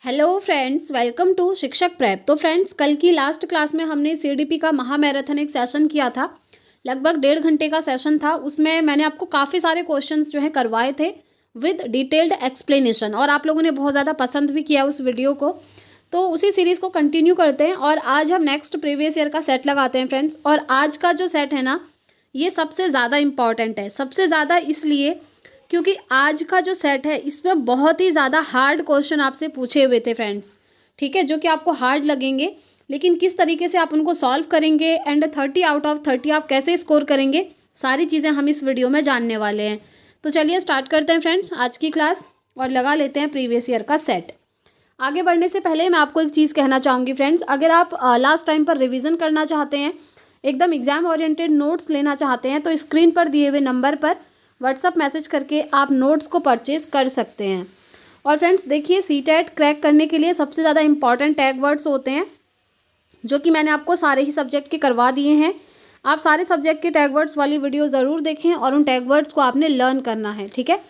Hello friends, welcome to शिक्षक prep. तो friends, कल की लास्ट क्लास में हमने सीडीपी का महामैराथन एक सेशन किया था। लगभग 1.5 घंटे का सेशन था। उसमें मैंने आपको काफ़ी सारे क्वेश्चंस जो है करवाए थे विद डिटेल्ड एक्सप्लेनेशन, और आप लोगों ने बहुत ज़्यादा पसंद भी किया उस वीडियो को। तो उसी सीरीज़ को कंटिन्यू करते हैं और आज हम नेक्स्ट प्रीवियस ईयर का सेट लगाते हैं फ्रेंड्स। और आज का जो सेट है ना, ये सबसे ज़्यादा इम्पॉर्टेंट है। सबसे ज़्यादा इसलिए क्योंकि आज का जो सेट है इसमें बहुत ही ज़्यादा हार्ड क्वेश्चन आपसे पूछे हुए थे फ्रेंड्स। ठीक है, जो कि आपको हार्ड लगेंगे, लेकिन किस तरीके से आप उनको सॉल्व करेंगे एंड 30 आउट ऑफ 30 आप कैसे स्कोर करेंगे, सारी चीज़ें हम इस वीडियो में जानने वाले हैं। तो चलिए स्टार्ट करते हैं फ्रेंड्स आज की क्लास और लगा लेते हैं प्रीवियस ईयर का सेट। आगे बढ़ने से पहले मैं आपको एक चीज़ कहना चाहूँगी फ्रेंड्स, अगर आप लास्ट टाइम पर रिवीजन करना चाहते हैं, एकदम एग्जाम ओरिएंटेड नोट्स लेना चाहते हैं, तो स्क्रीन पर दिए हुए नंबर पर व्हाट्सअप मैसेज करके आप नोट्स को परचेज कर सकते हैं। और फ्रेंड्स देखिए, सीटेट क्रैक करने के लिए सबसे ज़्यादा इंपॉर्टेंट टैग वर्ड्स होते हैं, जो कि मैंने आपको सारे ही सब्जेक्ट के करवा दिए हैं। आप सारे सब्जेक्ट के टैग वर्ड्स वाली वीडियो ज़रूर देखें और उन टैग वर्ड्स को आपने लर्न करना है। ठीक है,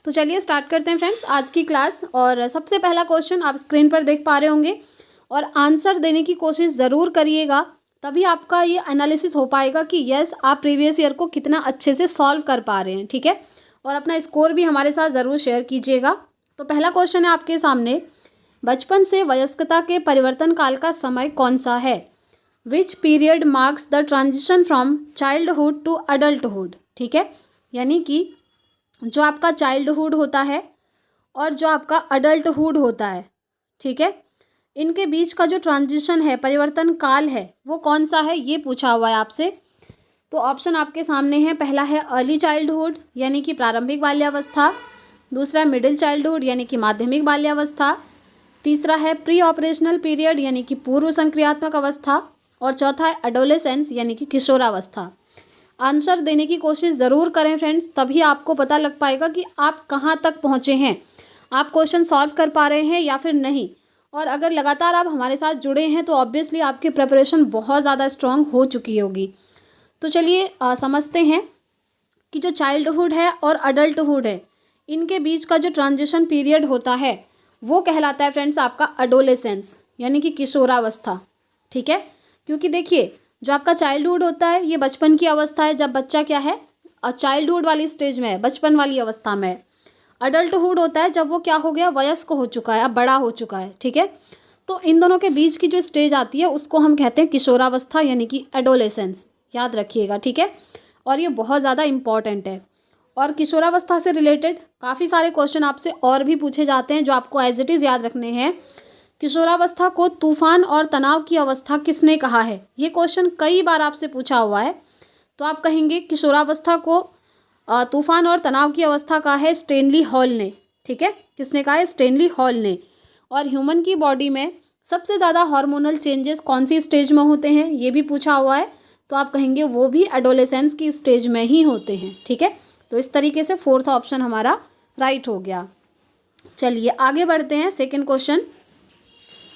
तो चलिए स्टार्ट करते हैं फ्रेंड्स आज की क्लास। और सबसे पहला क्वेश्चन आप स्क्रीन पर देख पा रहे होंगे और आंसर देने की कोशिश ज़रूर करिएगा, तभी आपका ये एनालिसिस हो पाएगा कि यस आप प्रीवियस ईयर को कितना अच्छे से सॉल्व कर पा रहे हैं। ठीक है, और अपना स्कोर भी हमारे साथ ज़रूर शेयर कीजिएगा। तो पहला क्वेश्चन है आपके सामने, बचपन से वयस्कता के परिवर्तन काल का समय कौन सा है? Which period marks the transition from childhood to adulthood. ठीक है, यानी कि जो आपका चाइल्डहुड होता है और जो आपका अडल्टहुड होता है, ठीक है, इनके बीच का जो ट्रांजिशन है, परिवर्तन काल है, वो कौन सा है, ये पूछा हुआ है आपसे। तो ऑप्शन आपके सामने है। पहला है अर्ली चाइल्डहुड यानी कि प्रारंभिक बाल्यावस्था, दूसरा मिडिल चाइल्डहुड यानी कि माध्यमिक बाल्यावस्था, तीसरा है प्री ऑपरेशनल पीरियड यानी कि पूर्व संक्रियात्मक अवस्था, और चौथा है एडोलेसेंस यानी कि किशोरावस्था। आंसर देने की कोशिश ज़रूर करें फ्रेंड्स, तभी आपको पता लग पाएगा कि आप कहाँ तक पहुँचे हैं, आप क्वेश्चन सॉल्व कर पा रहे हैं या फिर नहीं। और अगर लगातार आप हमारे साथ जुड़े हैं तो ऑब्वियसली आपकी प्रिपरेशन बहुत ज़्यादा स्ट्रांग हो चुकी होगी। तो चलिए समझते हैं कि जो चाइल्डहुड है और अडल्टहुड है, इनके बीच का जो ट्रांजिशन पीरियड होता है वो कहलाता है फ्रेंड्स आपका एडोलेसेंस यानी कि किशोरावस्था। ठीक है, क्योंकि देखिए जो आपका चाइल्डहुड होता है ये बचपन की अवस्था है, जब बच्चा क्या है चाइल्डहुड वाली स्टेज में है, बचपन वाली अवस्था में है। अडल्टहुड होता है जब वो क्या हो गया, वयस्क हो चुका है, अब बड़ा हो चुका है। ठीक है, तो इन दोनों के बीच की जो स्टेज आती है उसको हम कहते हैं किशोरावस्था यानी कि एडोलेसेंस। याद रखिएगा, ठीक है, और ये बहुत ज़्यादा इंपॉर्टेंट है। और किशोरावस्था से रिलेटेड काफ़ी सारे क्वेश्चन आपसे और भी पूछे जाते हैं जो आपको एज इट इज़ याद रखने हैं। किशोरावस्था को तूफान और तनाव की अवस्था किसने कहा है? ये क्वेश्चन कई बार आपसे पूछा हुआ है। तो आप कहेंगे किशोरावस्था को तूफान और तनाव की अवस्था कहा है स्टेनली हॉल ने। ठीक है, किसने कहा है? स्टेनली हॉल ने। और ह्यूमन की बॉडी में सबसे ज़्यादा हार्मोनल चेंजेस कौन सी स्टेज में होते हैं, ये भी पूछा हुआ है। तो आप कहेंगे वो भी एडोलेसेंस की स्टेज में ही होते हैं। ठीक है, तो इस तरीके से फोर्थ ऑप्शन हमारा राइट हो गया। चलिए आगे बढ़ते हैं। सेकेंड क्वेश्चन,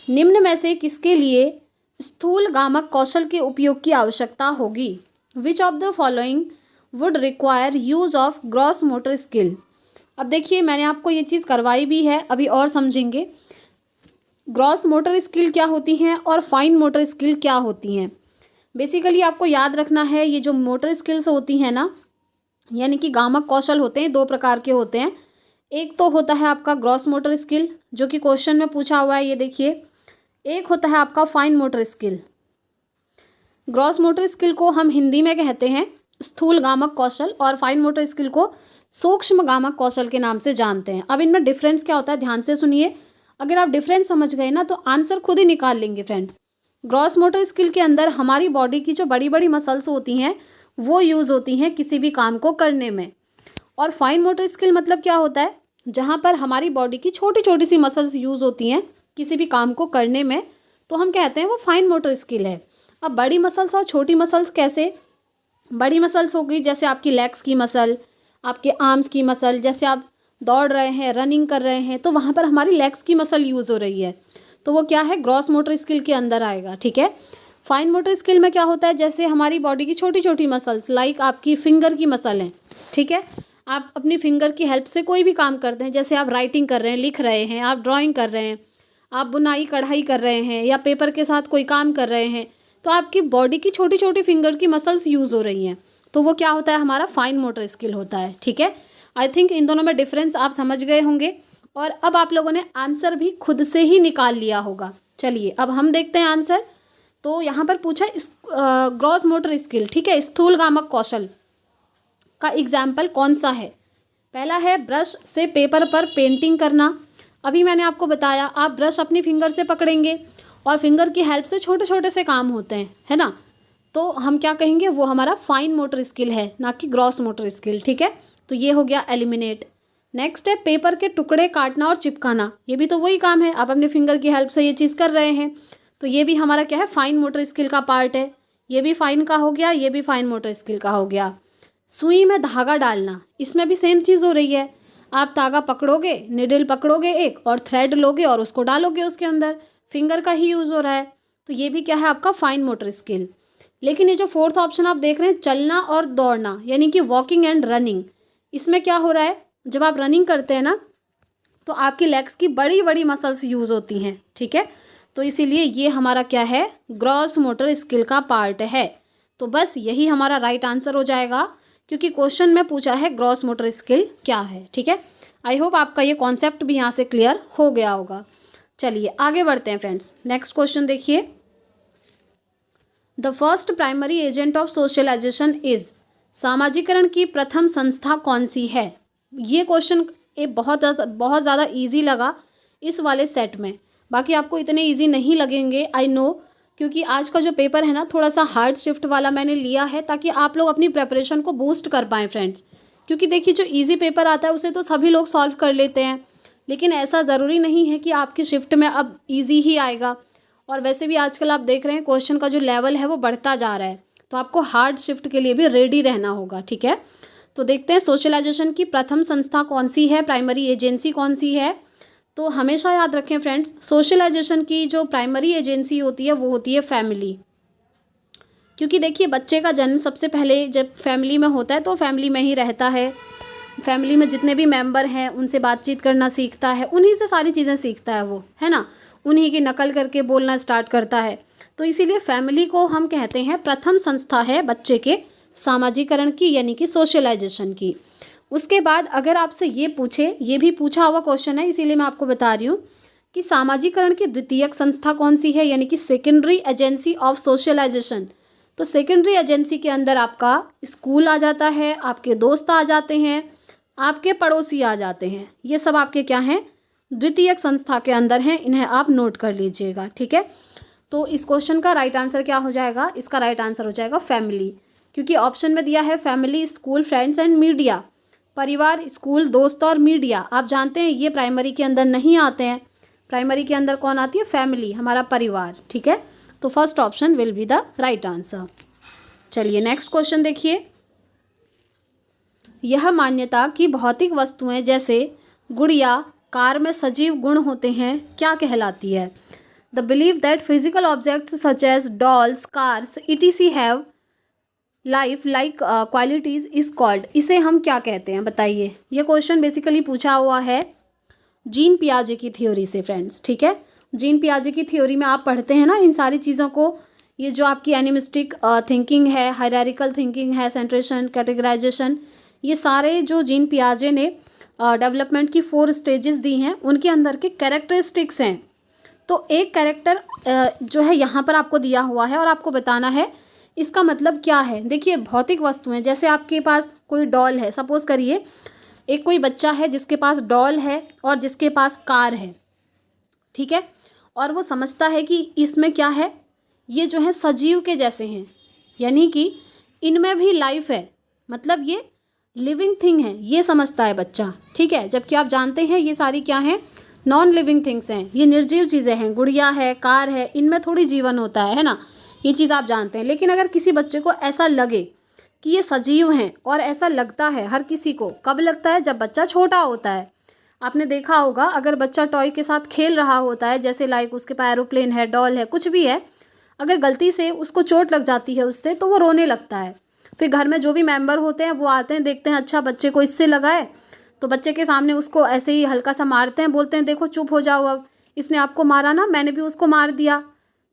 निम्न में से किसके लिए स्थूल गामक कौशल के उपयोग की आवश्यकता होगी? Which of the following would require use of gross motor skill. अब देखिए मैंने आपको ये चीज़ करवाई भी है, अभी और समझेंगे ग्रॉस मोटर स्किल क्या होती हैं और फाइन मोटर स्किल क्या होती हैं। बेसिकली आपको याद रखना है, ये जो मोटर स्किल्स होती हैं ना, यानी कि गामक कौशल होते हैं, दो प्रकार के होते हैं। एक तो होता है आपका ग्रॉस मोटर स्किल जो कि क्वेश्चन में पूछा हुआ है, ये देखिए। एक होता है आपका fine motor skill. Gross motor skill को हम हिंदी में कहते हैं स्थूल गामक कौशल, और फाइन मोटर स्किल को सूक्ष्म गामक कौशल के नाम से जानते हैं। अब इनमें डिफरेंस क्या होता है, ध्यान से सुनिए। अगर आप डिफरेंस समझ गए ना तो आंसर खुद ही निकाल लेंगे फ्रेंड्स। ग्रॉस मोटर स्किल के अंदर हमारी बॉडी की जो बड़ी बड़ी मसल्स होती हैं वो यूज़ होती हैं किसी भी काम को करने में। और फाइन मोटर स्किल मतलब क्या होता है, जहाँ पर हमारी बॉडी की छोटी छोटी सी मसल्स यूज़ होती हैं किसी भी काम को करने में, तो हम कहते हैं वो फाइन मोटर स्किल है। अब बड़ी मसल्स और छोटी मसल्स कैसे? बड़ी मसल्स हो गई जैसे आपकी लेग्स की मसल, आपके आर्म्स की मसल, जैसे आप दौड़ रहे हैं, रनिंग कर रहे हैं, तो वहाँ पर हमारी लेग्स की मसल यूज़ हो रही है, तो वो क्या है, ग्रॉस मोटर स्किल के अंदर आएगा। ठीक है, फाइन मोटर स्किल में क्या होता है, जैसे हमारी बॉडी की छोटी छोटी मसल्स, लाइक आपकी फिंगर की मसल हैं। ठीक है, आप अपनी फिंगर की हेल्प से कोई भी काम करते हैं, जैसे आप राइटिंग कर रहे हैं, लिख रहे हैं, आप ड्राइंग कर रहे हैं, आप बुनाई कढ़ाई कर रहे हैं या पेपर के साथ कोई काम कर रहे हैं, तो आपकी बॉडी की छोटी छोटी फिंगर की मसल्स यूज़ हो रही हैं, तो वो क्या होता है, हमारा फाइन मोटर स्किल होता है। ठीक है, आई थिंक इन दोनों में डिफरेंस आप समझ गए होंगे और अब आप लोगों ने आंसर भी खुद से ही निकाल लिया होगा। चलिए अब हम देखते हैं आंसर। तो यहाँ पर पूछा ग्रॉस मोटर स्किल, ठीक है, स्थूलगामक कौशल का एग्जाम्पल कौन सा है। पहला है ब्रश से पेपर पर पेंटिंग करना। अभी मैंने आपको बताया, आप ब्रश अपनी फिंगर से पकड़ेंगे और फिंगर की हेल्प से छोटे छोटे से काम होते हैं, है ना, तो हम क्या कहेंगे, वो हमारा फाइन मोटर स्किल है, ना कि ग्रॉस मोटर स्किल। ठीक है, तो ये हो गया एलिमिनेट। नेक्स्ट है पेपर के टुकड़े काटना और चिपकाना। ये भी तो वही काम है, आप अपने फिंगर की हेल्प से ये चीज़ कर रहे हैं, तो ये भी हमारा क्या है, फाइन मोटर स्किल का पार्ट है। ये भी फाइन का हो गया, ये भी फाइन मोटर स्किल का हो गया। सुई में धागा डालना, इसमें भी सेम चीज़ हो रही है। आप धागा पकड़ोगे, निडल पकड़ोगे एक और थ्रेड लोगे और उसको डालोगे उसके अंदर, फिंगर का ही यूज़ हो रहा है, तो ये भी क्या है आपका फाइन मोटर स्किल। लेकिन ये जो फोर्थ ऑप्शन आप देख रहे हैं, चलना और दौड़ना, यानी कि वॉकिंग एंड रनिंग, इसमें क्या हो रहा है, जब आप रनिंग करते हैं ना, तो आपकी लेग्स की बड़ी बड़ी मसल्स यूज़ होती हैं। ठीक है, तो इसीलिए ये हमारा क्या है, ग्रॉस मोटर स्किल का पार्ट है। तो बस यही हमारा राइट आंसर हो जाएगा, क्योंकि क्वेश्चन में पूछा है ग्रॉस मोटर स्किल क्या है। ठीक है, आई होप आपका ये कॉन्सेप्ट भी यहाँ से क्लियर हो गया होगा। चलिए आगे बढ़ते हैं फ्रेंड्स। नेक्स्ट क्वेश्चन देखिए, the first primary agent of socialization is, सामाजिकरण की प्रथम संस्था कौन सी है। ये क्वेश्चन बहुत ज़्यादा ईजी लगा इस वाले सेट में, बाकी आपको इतने ईजी नहीं लगेंगे, आई नो, क्योंकि आज का जो पेपर है ना, थोड़ा सा हार्ड शिफ्ट वाला मैंने लिया है, ताकि आप लोग अपनी प्रेपरेशन को बूस्ट कर पाएँ फ्रेंड्स। क्योंकि देखिए, जो ईजी पेपर आता है उसे तो सभी लोग सॉल्व कर लेते हैं, लेकिन ऐसा ज़रूरी नहीं है कि आपकी शिफ्ट में अब ईजी ही आएगा। और वैसे भी आजकल आप देख रहे हैं क्वेश्चन का जो लेवल है वो बढ़ता जा रहा है, तो आपको हार्ड शिफ्ट के लिए भी रेडी रहना होगा। ठीक है, तो देखते हैं सोशलाइजेशन की प्रथम संस्था कौन सी है, प्राइमरी एजेंसी कौन सी है। तो हमेशा याद रखें फ्रेंड्स, सोशलाइजेशन की जो प्राइमरी एजेंसी होती है वो होती है फैमिली। क्योंकि देखिए, बच्चे का जन्म सबसे पहले जब फैमिली में होता है तो फैमिली में ही रहता है, फैमिली में जितने भी मेंबर हैं उनसे बातचीत करना सीखता है, उन्हीं से सारी चीज़ें सीखता है वो, है ना, उन्हीं की नकल करके बोलना स्टार्ट करता है। तो इसीलिए फैमिली को हम कहते हैं प्रथम संस्था है बच्चे के सामाजिकरण की, यानी कि सोशलाइजेशन की। उसके बाद अगर आपसे ये पूछे, ये भी पूछा हुआ क्वेश्चन है, इसीलिए मैं आपको बता रही हूँ कि सामाजिकरण की द्वितीयक संस्था कौन सी है, यानी कि सेकेंडरी एजेंसी ऑफ सोशलाइजेशन। तो सेकेंडरी एजेंसी के अंदर आपका स्कूल आ जाता है, आपके दोस्त आ जाते हैं, आपके पड़ोसी आ जाते हैं, ये सब आपके क्या हैं, द्वितीयक संस्था के अंदर हैं, इन्हें आप नोट कर लीजिएगा। ठीक है, तो इस क्वेश्चन का राइट आंसर क्या हो जाएगा, इसका राइट आंसर हो जाएगा फैमिली, क्योंकि ऑप्शन में दिया है family, school, friends and media. परिवार, स्कूल, दोस्त और मीडिया, आप जानते हैं ये प्राइमरी के अंदर नहीं आते हैं। प्राइमरी के अंदर कौन आती है, फैमिली, हमारा परिवार। ठीक है, तो first option will be the right answer. चलिए नेक्स्ट क्वेश्चन देखिए, यह मान्यता कि भौतिक वस्तुएं जैसे गुड़िया, कार में सजीव गुण होते हैं क्या कहलाती है। The believe that physical objects such as dolls, cars, etc have life like qualities is called, इसे हम क्या कहते हैं बताइए। ये क्वेश्चन बेसिकली पूछा हुआ है जीन पियाजे की थ्योरी से फ्रेंड्स। ठीक है, जीन पियाजे की थ्योरी में आप पढ़ते हैं ना इन सारी चीज़ों को, ये जो आपकी एनिमिस्टिक थिंकिंग है, हायरार्किकल थिंकिंग है, सेंट्रेशन, कैटेगराइजेशन, ये सारे जो जीन पियाजे ने डेवलपमेंट की 4 स्टेजेस दी हैं, उनके अंदर के कैरेक्टरिस्टिक्स हैं। तो एक कैरेक्टर जो है यहाँ पर आपको दिया हुआ है और आपको बताना है इसका मतलब क्या है। देखिए, भौतिक वस्तुएं जैसे आपके पास कोई डॉल है, सपोज करिए एक कोई बच्चा है जिसके पास डॉल है और जिसके पास कार है, ठीक है, और वो समझता है कि इसमें क्या है, ये जो है सजीव के जैसे हैं, यानी कि इनमें भी लाइफ है, मतलब ये लिविंग थिंग है, ये समझता है बच्चा। ठीक है, जबकि आप जानते हैं ये सारी क्या हैं, नॉन लिविंग थिंग्स हैं, ये निर्जीव चीज़ें हैं, गुड़िया है, कार है, इनमें थोड़ी जीवन होता है ना, ये चीज़ आप जानते हैं। लेकिन अगर किसी बच्चे को ऐसा लगे कि ये सजीव हैं, और ऐसा लगता है हर किसी को, कब लगता है, जब बच्चा छोटा होता है। आपने देखा होगा अगर बच्चा टॉय के साथ खेल रहा होता है, जैसे लाइक उसके पास एरोप्लेन है, डॉल है, कुछ भी है, अगर गलती से उसको चोट लग जाती है उससे, तो वो रोने लगता है। फिर घर में जो भी मेंबर होते हैं वो आते हैं, देखते हैं अच्छा बच्चे को इससे लगा है, तो बच्चे के सामने उसको ऐसे ही हल्का सा मारते हैं, बोलते हैं देखो चुप हो जाओ अब, इसने आपको मारा ना, मैंने भी उसको मार दिया।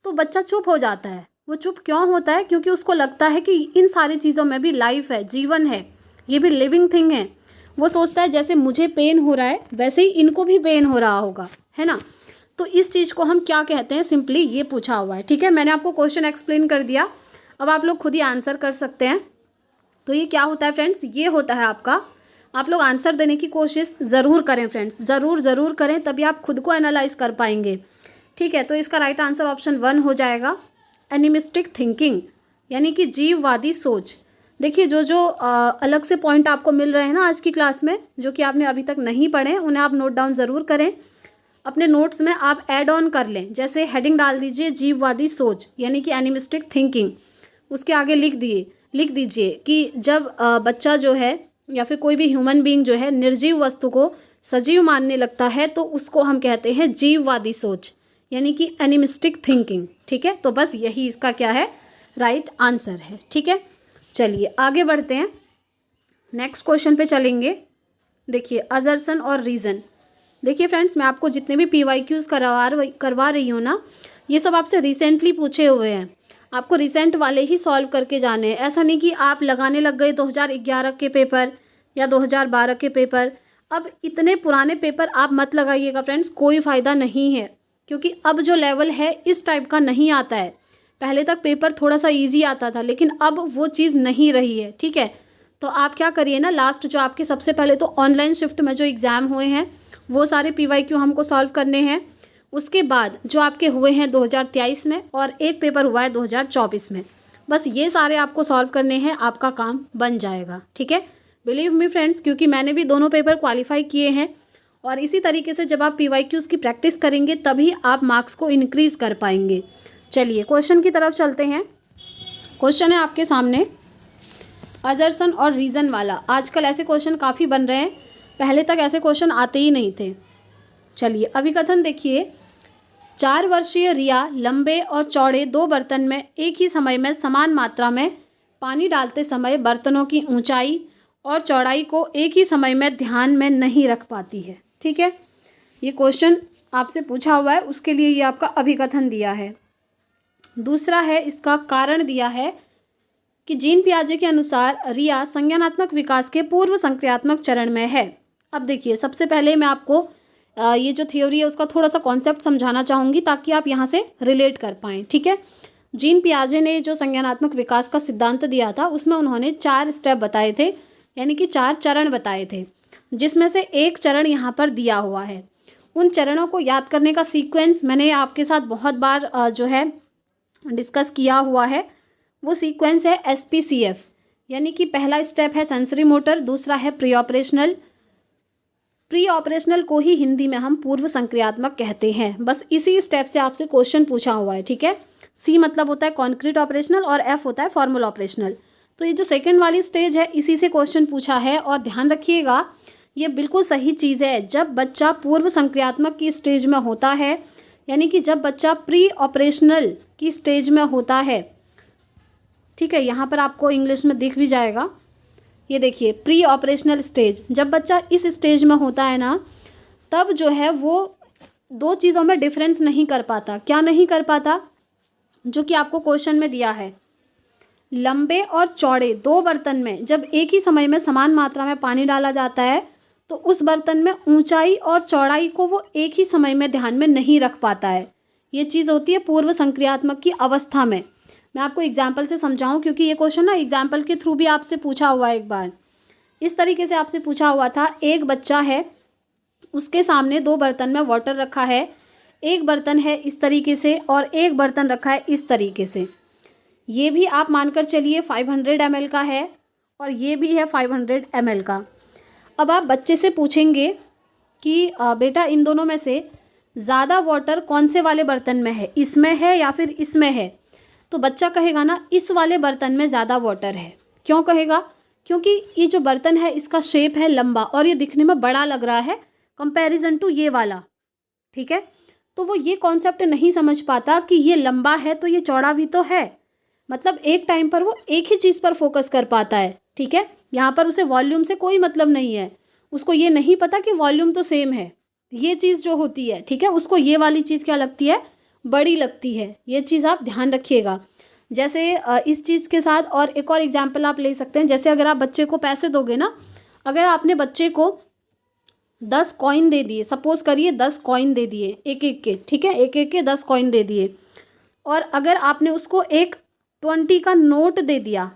तो बच्चा चुप हो जाता है। वो चुप क्यों होता है? क्योंकि उसको लगता है कि इन सारी चीज़ों में भी लाइफ है, जीवन है, ये भी लिविंग थिंग है। वो सोचता है जैसे मुझे पेन हो रहा है वैसे ही इनको भी पेन हो रहा होगा, है ना। तो इस चीज़ को हम क्या कहते हैं, सिंपली ये पूछा हुआ है। ठीक है, मैंने आपको क्वेश्चन एक्सप्लेन कर दिया, अब आप लोग खुद ही आंसर कर सकते हैं। तो ये क्या होता है फ्रेंड्स, ये होता है आपका, आप लोग आंसर देने की कोशिश ज़रूर करें फ्रेंड्स, ज़रूर करें, तभी आप खुद को एनालाइज कर पाएंगे। ठीक है, तो इसका राइट आंसर ऑप्शन 1 हो जाएगा, एनिमिस्टिक थिंकिंग, यानी कि जीववादी सोच। देखिए जो जो अलग से पॉइंट आपको मिल रहे हैं ना आज की क्लास में, जो कि आपने अभी तक नहीं पढ़े, उन्हें आप नोट डाउन ज़रूर करें, अपने नोट्स में आप ऐड ऑन कर लें। जैसे हेडिंग डाल दीजिए जीववादी सोच, यानी कि एनिमिस्टिक थिंकिंग, उसके आगे लिख दीजिए कि जब बच्चा जो है या फिर कोई भी ह्यूमन बीइंग जो है निर्जीव वस्तु को सजीव मानने लगता है तो उसको हम कहते हैं जीववादी सोच, यानी कि एनिमिस्टिक थिंकिंग। ठीक है, तो बस यही इसका क्या है, राइट आंसर है। ठीक है, चलिए आगे बढ़ते हैं, नेक्स्ट क्वेश्चन पे चलेंगे। देखिए असर्शन और रीज़न। देखिए फ्रेंड्स, मैं आपको जितने भी PYQs करवा रही हूँ ना, ये सब आपसे रिसेंटली पूछे हुए हैं, आपको रिसेंट वाले ही सॉल्व करके जाने हैं। ऐसा नहीं कि आप लगाने लग गए 2011 के पेपर या 2012 के पेपर। अब इतने पुराने पेपर आप मत लगाइएगा फ्रेंड्स, कोई फ़ायदा नहीं है, क्योंकि अब जो लेवल है इस टाइप का नहीं आता है। पहले तक पेपर थोड़ा सा ईजी आता था, लेकिन अब वो चीज़ नहीं रही है। ठीक है, तो आप क्या करिए ना, लास्ट जो आपके सबसे पहले तो ऑनलाइन शिफ्ट में जो एग्ज़ाम हुए हैं वो सारे PYQ हमको सॉल्व करने हैं। उसके बाद जो आपके हुए हैं 2023 में और एक पेपर हुआ है 2024 में, बस ये सारे आपको सॉल्व करने हैं, आपका काम बन जाएगा। ठीक है, बिलीव मी फ्रेंड्स, क्योंकि मैंने भी दोनों पेपर क्वालिफाई किए हैं, और इसी तरीके से जब आप PYQs की प्रैक्टिस करेंगे तभी आप मार्क्स को इंक्रीज़ कर पाएंगे। चलिए क्वेश्चन की तरफ चलते हैं। क्वेश्चन है आपके सामने असर्शन और रीज़न वाला। आजकल ऐसे क्वेश्चन काफ़ी बन रहे हैं, पहले तक ऐसे क्वेश्चन आते ही नहीं थे। चलिए अभिकथन देखिए, 4 वर्षीय रिया लंबे और चौड़े 2 बर्तन में एक ही समय में समान मात्रा में पानी डालते समय बर्तनों की ऊंचाई और चौड़ाई को एक ही समय में ध्यान में नहीं रख पाती है। ठीक है, ये क्वेश्चन आपसे पूछा हुआ है, उसके लिए ये आपका अभिकथन दिया है। दूसरा है, इसका कारण दिया है कि जीन पियाजे के अनुसार रिया संज्ञानात्मक विकास के पूर्व संक्रियात्मक चरण में है। अब देखिए, सबसे पहले मैं आपको ये जो थ्योरी है उसका थोड़ा सा कॉन्सेप्ट समझाना चाहूँगी ताकि आप यहाँ से रिलेट कर पाएँ। ठीक है, जीन पियाजे ने जो संज्ञानात्मक विकास का सिद्धांत दिया था उसमें उन्होंने 4 स्टेप बताए थे, यानी कि 4 चरण बताए थे, जिसमें से एक चरण यहाँ पर दिया हुआ है। उन चरणों को याद करने का सीक्वेंस मैंने आपके साथ बहुत बार जो है डिस्कस किया हुआ है। वो सीक्वेंस है SPCF, यानी कि पहला स्टेप है सेंसरी मोटर, दूसरा है प्री ऑपरेशनल। प्री ऑपरेशनल को ही हिंदी में हम पूर्व संक्रियात्मक कहते हैं। बस इसी स्टेप से आपसे क्वेश्चन पूछा हुआ है। ठीक है, C मतलब होता है कॉन्क्रीट ऑपरेशनल और F होता है फॉर्मल ऑपरेशनल। तो ये जो सेकंड वाली स्टेज है इसी से क्वेश्चन पूछा है, और ध्यान रखिएगा ये बिल्कुल सही चीज़ है। जब बच्चा पूर्व संक्रियात्मक की स्टेज में होता है, यानी कि जब बच्चा प्री ऑपरेशनल की स्टेज में होता है, ठीक है, यहाँ पर आपको इंग्लिश में दिख भी जाएगा, ये देखिए प्री ऑपरेशनल स्टेज, जब बच्चा इस स्टेज में होता है ना, तब जो है वो 2 चीज़ों में डिफरेंस नहीं कर पाता। क्या नहीं कर पाता? जो कि आपको क्वेश्चन में दिया है, लंबे और चौड़े 2 बर्तन में जब एक ही समय में समान मात्रा में पानी डाला जाता है तो उस बर्तन में ऊंचाई और चौड़ाई को वो एक ही समय में ध्यान में नहीं रख पाता है। ये चीज़ होती है पूर्व संक्रियात्मक की अवस्था में। मैं आपको एग्जाम्पल से समझाऊं, क्योंकि ये क्वेश्चन ना एग्जाम्पल के थ्रू भी आपसे पूछा हुआ है। एक बार इस तरीके से आपसे पूछा हुआ था, एक बच्चा है, उसके सामने 2 बर्तन में वाटर रखा है, एक बर्तन है इस तरीके से और एक बर्तन रखा है इस तरीके से। ये भी आप मानकर चलिए 500 ml का है और ये भी है 500 ml का। अब आप बच्चे से पूछेंगे कि बेटा इन दोनों में से ज़्यादा वाटर कौन से वाले बर्तन में है, इसमें है या फिर इसमें है? तो बच्चा कहेगा ना इस वाले बर्तन में ज़्यादा वाटर है। क्यों कहेगा? क्योंकि ये जो बर्तन है इसका शेप है लंबा और ये दिखने में बड़ा लग रहा है कंपैरिजन टू ये वाला। ठीक है, तो वो ये कॉन्सेप्ट नहीं समझ पाता कि ये लंबा है तो ये चौड़ा भी तो है। मतलब एक टाइम पर वो एक ही चीज़ पर फोकस कर पाता है। ठीक है, यहाँ पर उसे वॉल्यूम से कोई मतलब नहीं है, उसको ये नहीं पता कि वॉल्यूम तो सेम है। ये चीज़ जो होती है, ठीक है, उसको ये वाली चीज़ क्या लगती है, बड़ी लगती है। ये चीज़ आप ध्यान रखिएगा। जैसे इस चीज़ के साथ और एक और एग्जाम्पल आप ले सकते हैं। जैसे अगर आप बच्चे को पैसे दोगे ना, अगर आपने बच्चे को 10 कॉइन दे दिए, सपोज करिए 10 कॉइन दे दिए एक एक के, ठीक है, एक एक के 10 कॉइन दे दिए, और अगर आपने उसको एक 20 का नोट दे दिया,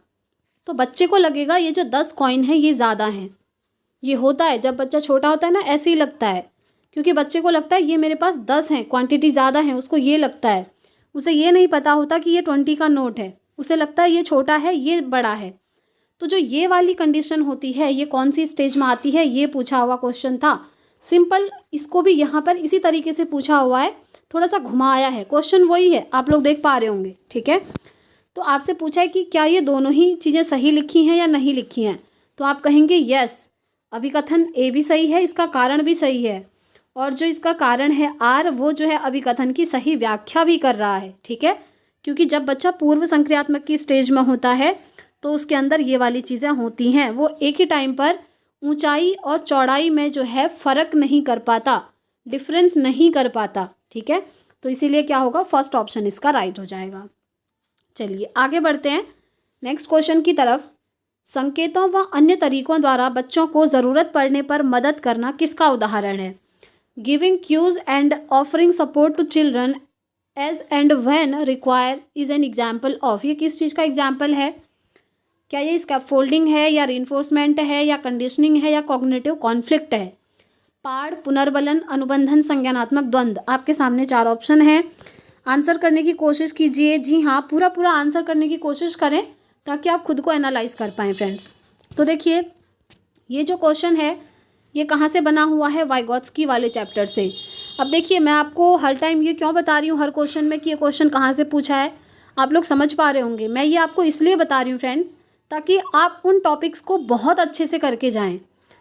तो बच्चे को लगेगा ये जो 10 कॉइन है ये ज़्यादा हैं। ये होता है जब बच्चा छोटा होता है ना, ऐसे ही लगता है, क्योंकि बच्चे को लगता है ये मेरे पास 10 हैं, क्वांटिटी ज़्यादा है, उसको ये लगता है। उसे ये नहीं पता होता कि ये 20 का नोट है, उसे लगता है ये छोटा है, ये बड़ा है। तो जो ये वाली कंडीशन होती है, ये कौन सी स्टेज में आती है, ये पूछा हुआ क्वेश्चन था। सिंपल, इसको भी यहाँ पर इसी तरीके से पूछा हुआ है, थोड़ा सा घुमाया है। क्वेश्चन वही है, आप लोग देख पा रहे होंगे, ठीक है। तो आपसे पूछा है कि क्या ये दोनों ही चीज़ें सही लिखी हैं या नहीं लिखी हैं, तो आप कहेंगे यस, अभिकथन ए भी सही है, इसका कारण भी सही है, और जो इसका कारण है आर, वो जो है अभिकथन की सही व्याख्या भी कर रहा है, ठीक है। क्योंकि जब बच्चा पूर्व संक्रियात्मक की स्टेज में होता है तो उसके अंदर ये वाली चीज़ें होती हैं। वो एक ही टाइम पर ऊंचाई और चौड़ाई में जो है फ़र्क नहीं कर पाता, डिफरेंस नहीं कर पाता, ठीक है। तो इसीलिए क्या होगा, फर्स्ट ऑप्शन इसका राइट हो जाएगा। चलिए आगे बढ़ते हैं नेक्स्ट क्वेश्चन की तरफ। संकेतों व अन्य तरीकों द्वारा बच्चों को ज़रूरत पड़ने पर मदद करना किसका उदाहरण है। Giving cues and offering support to children as and when require is an example of. ये किस चीज़ का एग्जाम्पल है, क्या ये स्कैफोल्डिंग है या रिइंफोर्समेंट है या कंडीशनिंग है या कॉग्निटिव कॉन्फ्लिक्ट है। पाड़, पुनर्बलन, अनुबंधन, संज्ञानात्मक द्वंद्व। आपके सामने 4 ऑप्शन हैं, आंसर करने की कोशिश कीजिए। जी हाँ, पूरा पूरा आंसर करने की कोशिश करें ताकि आप खुद को एनालाइज कर पाएँ फ्रेंड्स। तो देखिए, ये जो क्वेश्चन है ये कहाँ से बना हुआ है, वाइगोत्स्की वाले चैप्टर से। अब देखिए, मैं आपको हर टाइम ये क्यों बता रही हूँ हर क्वेश्चन में कि ये क्वेश्चन कहाँ से पूछा है, आप लोग समझ पा रहे होंगे। मैं ये आपको इसलिए बता रही हूँ फ्रेंड्स, ताकि आप उन टॉपिक्स को बहुत अच्छे से करके जाएं,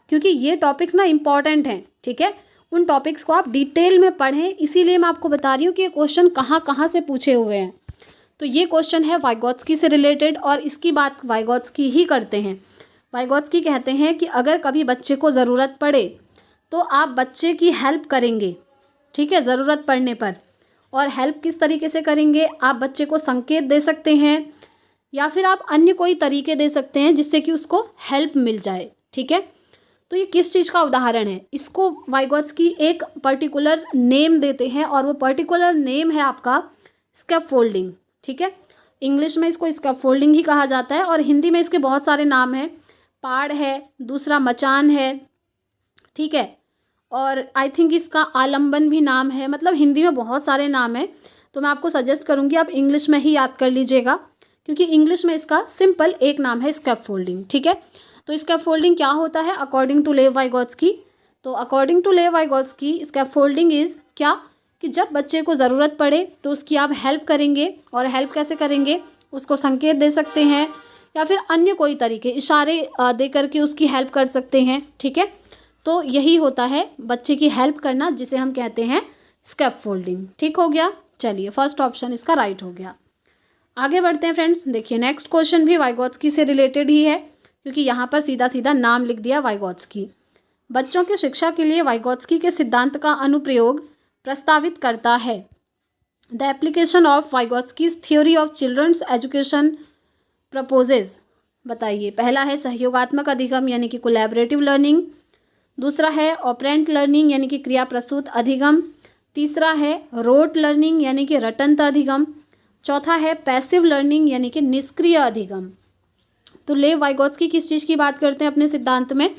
क्योंकि ये टॉपिक्स ना इम्पॉर्टेंट हैं, ठीक है। उन टॉपिक्स को आप डिटेल में पढ़ें, इसीलिए मैं आपको बता रही हूँ कि ये क्वेश्चन कहाँ कहाँ से पूछे हुए हैं। तो ये क्वेश्चन है वाइगोत्स्की से रिलेटेड, और इसकी बात वाइगोत्स्की ही करते हैं। वाइगोत्स्की कहते हैं कि अगर कभी बच्चे को ज़रूरत पड़े तो आप बच्चे की हेल्प करेंगे, ठीक है, ज़रूरत पड़ने पर। और हेल्प किस तरीके से करेंगे, आप बच्चे को संकेत दे सकते हैं या फिर आप अन्य कोई तरीके दे सकते हैं जिससे कि उसको हेल्प मिल जाए, ठीक है। तो ये किस चीज़ का उदाहरण है, इसको वाइगोत्स्की एक पर्टिकुलर नेम देते हैं, और वो पर्टिकुलर नेम है आपका स्कैफोल्डिंग, ठीक है। इंग्लिश में इसको स्कैफोल्डिंग ही कहा जाता है, और हिंदी में इसके बहुत सारे नाम हैं। पाड़ है, दूसरा मचान है, ठीक है, और आई थिंक इसका आलम्बन भी नाम है। मतलब हिंदी में बहुत सारे नाम हैं, तो मैं आपको सजेस्ट करूँगी आप इंग्लिश में ही याद कर लीजिएगा, क्योंकि इंग्लिश में इसका सिंपल एक नाम है स्कैफोल्डिंग, ठीक है। तो स्कैफोल्डिंग क्या होता है अकॉर्डिंग टू लेव वाइगोत्स्की। तो according to Lev Vygotsky scaffolding is क्या, कि जब बच्चे को ज़रूरत पड़े तो उसकी आप हेल्प करेंगे। और हेल्प कैसे करेंगे, उसको संकेत दे सकते हैं या फिर अन्य कोई तरीके, इशारे दे करके उसकी हेल्प कर सकते हैं, ठीक है। तो यही होता है बच्चे की हेल्प करना, जिसे हम कहते हैं स्कैफोल्डिंग, ठीक हो गया। चलिए फर्स्ट ऑप्शन इसका राइट हो गया। आगे बढ़ते हैं फ्रेंड्स। देखिए नेक्स्ट क्वेश्चन भी वाइगोत्स्की से रिलेटेड ही है, क्योंकि यहाँ पर सीधा सीधा नाम लिख दिया वाइगोत्स्की। बच्चों की शिक्षा के लिए वाइगोत्स्की के सिद्धांत का अनुप्रयोग प्रस्तावित करता है। The application of Vygotsky's theory of children's education proposes. बताइए, पहला है सहयोगात्मक अधिगम यानी कि कोलैबोरेटिव लर्निंग, दूसरा है ऑपरेंट लर्निंग यानी कि क्रिया प्रसूत अधिगम, तीसरा है रोट लर्निंग यानी कि रटंत अधिगम, चौथा है पैसिव लर्निंग यानी कि निष्क्रिय अधिगम। तो लेव वाइगोत्स्की किस चीज़ की बात करते हैं अपने सिद्धांत में,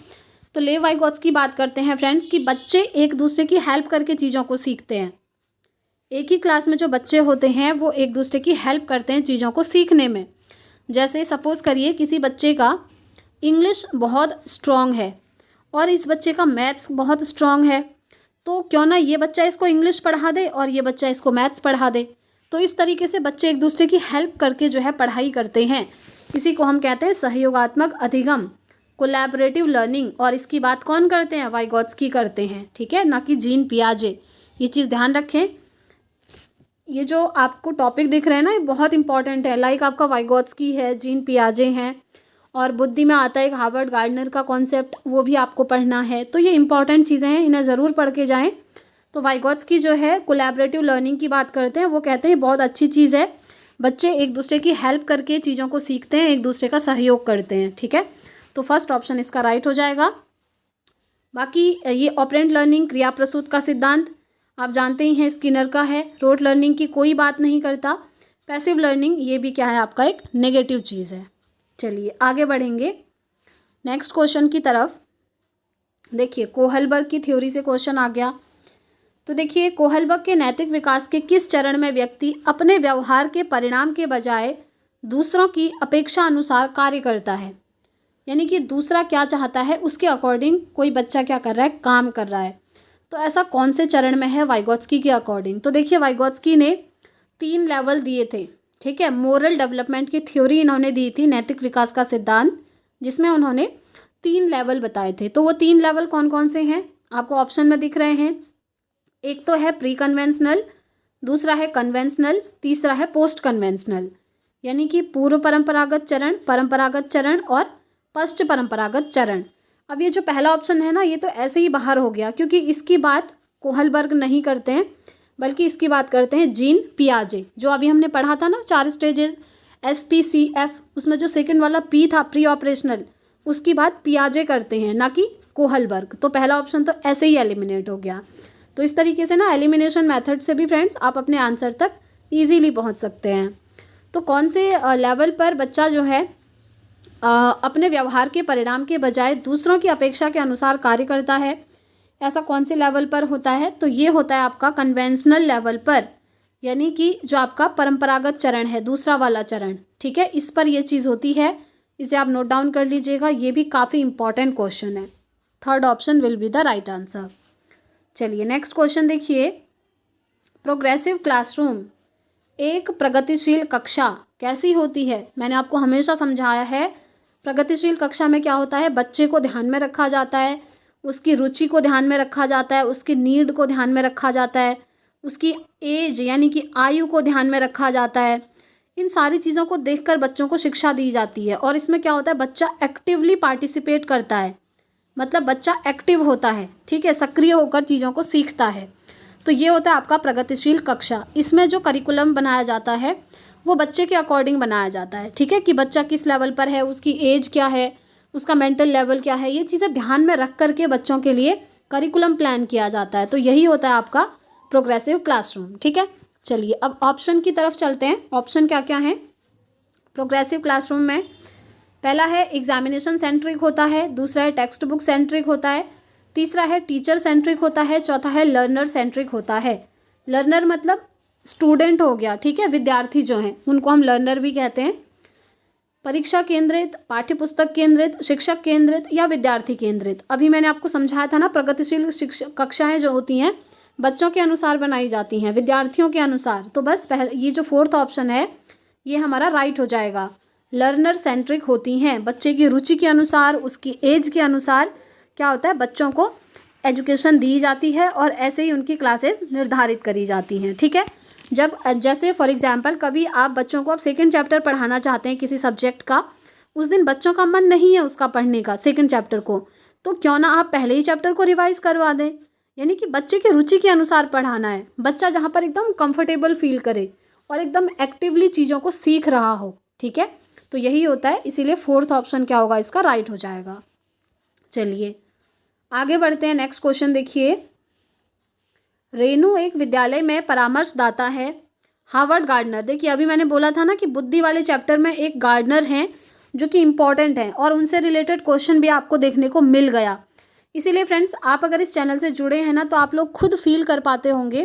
तो लेव वाइगोत्स्की बात करते हैं फ्रेंड्स कि बच्चे एक दूसरे की हेल्प करके चीज़ों को सीखते हैं। एक ही क्लास में जो बच्चे होते हैं वो एक दूसरे की हेल्प करते हैं चीज़ों को सीखने में। जैसे सपोज़ करिए किसी बच्चे का इंग्लिश बहुत स्ट्रॉन्ग है और इस बच्चे का मैथ्स बहुत स्ट्रॉन्ग है, तो क्यों ना ये बच्चा इसको इंग्लिश पढ़ा दे और ये बच्चा इसको मैथ्स पढ़ा दे। तो इस तरीके से बच्चे एक दूसरे की हेल्प करके जो है पढ़ाई करते हैं। इसी को हम कहते हैं सहयोगात्मक अधिगम, कोलैबोरेटिव लर्निंग। और इसकी बात कौन करते हैं, वाइगोत्स्की करते हैं, ठीक है, ना कि जीन पियाजे। ये चीज़ ध्यान रखें। ये जो आपको टॉपिक दिख रहे हैं ना, ये बहुत इंपॉर्टेंट है। लाइक आपका वाइगोत्स्की है, जीन पियाजे हैं, और बुद्धि में आता है एक हार्वर्ड गार्डनर का कॉन्सेप्ट, वो भी आपको पढ़ना है। तो ये इंपॉर्टेंट चीज़ें हैं, इन्हें ज़रूर पढ़ के जाएं तो वाइगोत्स्की जो है कोलैबोरेटिव लर्निंग की बात करते हैं, वो कहते हैं बहुत अच्छी चीज़ है, बच्चे एक दूसरे की हेल्प करके चीज़ों को सीखते हैं, एक दूसरे का सहयोग करते हैं। ठीक है, तो फर्स्ट ऑप्शन इसका राइट हो जाएगा। बाकी ये ऑपरेंट लर्निंग, क्रिया प्रसूत का सिद्धांत आप जानते ही हैं, स्किनर का है। रोट लर्निंग की कोई बात नहीं करता। पैसिव लर्निंग ये भी क्या है आपका एक नेगेटिव चीज़ है। चलिए आगे बढ़ेंगे नेक्स्ट क्वेश्चन की तरफ। देखिए कोहलबर्ग की थ्योरी से क्वेश्चन आ गया। तो देखिए कोहलबर्ग के नैतिक विकास के किस चरण में व्यक्ति अपने व्यवहार के परिणाम के बजाय दूसरों की अपेक्षा अनुसार कार्य करता है, यानी कि दूसरा क्या चाहता है उसके अकॉर्डिंग कोई बच्चा क्या कर रहा है, काम कर रहा है। तो ऐसा कौन से चरण में है वाइगोत्स्की के अकॉर्डिंग? तो देखिए वाइगोत्स्की ने 3 लेवल दिए थे। ठीक है, मोरल डेवलपमेंट की थ्योरी इन्होंने दी थी, नैतिक विकास का सिद्धांत, जिसमें उन्होंने 3 लेवल बताए थे। तो वो 3 लेवल कौन कौन से हैं आपको ऑप्शन में दिख रहे हैं। एक तो है प्री कन्वेंशनल, दूसरा है कन्वेंशनल, तीसरा है पोस्ट कन्वेंशनल, यानी कि पूर्व परंपरागत चरण, परंपरागत चरण और पश्च परंपरागत चरण। अब ये जो पहला ऑप्शन है ना, ये तो ऐसे ही बाहर हो गया, क्योंकि इसकी बात कोहलबर्ग नहीं करते हैं, बल्कि इसकी बात करते हैं जीन पियाजे, जो अभी हमने पढ़ा था ना 4 स्टेजेस SPCF, उसमें जो सेकंड वाला P था प्री ऑपरेशनल, उसकी बात पियाजे करते हैं, ना कि कोहलबर्ग। तो पहला ऑप्शन तो ऐसे ही एलिमिनेट हो गया। तो इस तरीके से ना एलिमिनेशन मेथड से भी फ्रेंड्स आप अपने आंसर तक ईजीली पहुंच सकते हैं। तो कौन से लेवल पर बच्चा जो है अपने व्यवहार के परिणाम के बजाय दूसरों की अपेक्षा के अनुसार कार्य करता है, ऐसा कौन से लेवल पर होता है? तो ये होता है आपका कन्वेंशनल लेवल पर, यानी कि जो आपका परंपरागत चरण है, दूसरा वाला चरण। ठीक है, इस पर यह चीज़ होती है, इसे आप नोट डाउन कर लीजिएगा, ये भी काफ़ी इंपॉर्टेंट क्वेश्चन है। Third option will be the right answer. चलिए नेक्स्ट क्वेश्चन देखिए, प्रोग्रेसिव क्लासरूम, एक प्रगतिशील कक्षा कैसी होती है? मैंने आपको हमेशा समझाया है, प्रगतिशील कक्षा में क्या होता है, बच्चे को ध्यान में रखा जाता है, उसकी रुचि को ध्यान में रखा जाता है, उसकी नीड को ध्यान में रखा जाता है, उसकी एज यानी कि आयु को ध्यान में रखा जाता है। इन सारी चीज़ों को देखकर बच्चों को शिक्षा दी जाती है, और इसमें क्या होता है, बच्चा एक्टिवली पार्टिसिपेट करता है, मतलब बच्चा एक्टिव होता है। ठीक है, सक्रिय होकर चीज़ों को सीखता है। तो ये होता है आपका प्रगतिशील कक्षा। इसमें जो करिकुलम बनाया जाता है वो बच्चे के अकॉर्डिंग बनाया जाता है। ठीक है, कि बच्चा किस लेवल पर है, उसकी एज क्या है, उसका मेंटल लेवल क्या है, ये चीज़ें ध्यान में रख करके बच्चों के लिए करिकुलम प्लान किया जाता है। तो यही होता है आपका प्रोग्रेसिव क्लासरूम। ठीक है, चलिए अब ऑप्शन की तरफ चलते हैं। ऑप्शन क्या क्या हैं प्रोग्रेसिव क्लासरूम में? पहला है एग्जामिनेशन सेंट्रिक होता है, दूसरा है टेक्स्ट बुक सेंट्रिक होता है, तीसरा है टीचर सेंट्रिक होता है, चौथा है लर्नर सेंट्रिक होता है। लर्नर मतलब स्टूडेंट हो गया। ठीक है, विद्यार्थी जो हैं उनको हम लर्नर भी कहते हैं। परीक्षा केंद्रित, पाठ्यपुस्तक केंद्रित, शिक्षक केंद्रित या विद्यार्थी केंद्रित। अभी मैंने आपको समझाया था ना, प्रगतिशील शिक्षक कक्षाएं जो होती हैं बच्चों के अनुसार बनाई जाती हैं, विद्यार्थियों के अनुसार। तो बस पहले ये जो फोर्थ ऑप्शन है ये हमारा राइट हो जाएगा। लर्नर सेंट्रिक होती हैं, बच्चे की रुचि के अनुसार, उसकी एज के अनुसार क्या होता है, बच्चों को एजुकेशन दी जाती है और ऐसे ही उनकी क्लासेस निर्धारित करी जाती हैं। ठीक है, जब जैसे फॉर एग्जांपल कभी आप बच्चों को आप सेकंड चैप्टर पढ़ाना चाहते हैं किसी सब्जेक्ट का, उस दिन बच्चों का मन नहीं है उसका पढ़ने का सेकंड चैप्टर को, तो क्यों ना आप पहले ही चैप्टर को रिवाइज करवा दें। यानी कि बच्चे की रुचि के अनुसार पढ़ाना है, बच्चा जहाँ पर एकदम कंफर्टेबल फील करे और एकदम एक्टिवली चीज़ों को सीख रहा हो। ठीक है, तो यही होता है, इसीलिए फोर्थ ऑप्शन क्या होगा इसका, राइट हो जाएगा। चलिए आगे बढ़ते हैं। नेक्स्ट क्वेश्चन देखिए, रेनू एक विद्यालय में परामर्शदाता है। हार्वर्ड गार्डनर, देखिए अभी मैंने बोला था ना कि बुद्धि वाले चैप्टर में एक गार्डनर हैं जो कि इम्पॉर्टेंट है, और उनसे रिलेटेड क्वेश्चन भी आपको देखने को मिल गया। इसीलिए फ्रेंड्स आप अगर इस चैनल से जुड़े हैं ना, तो आप लोग खुद फील कर पाते होंगे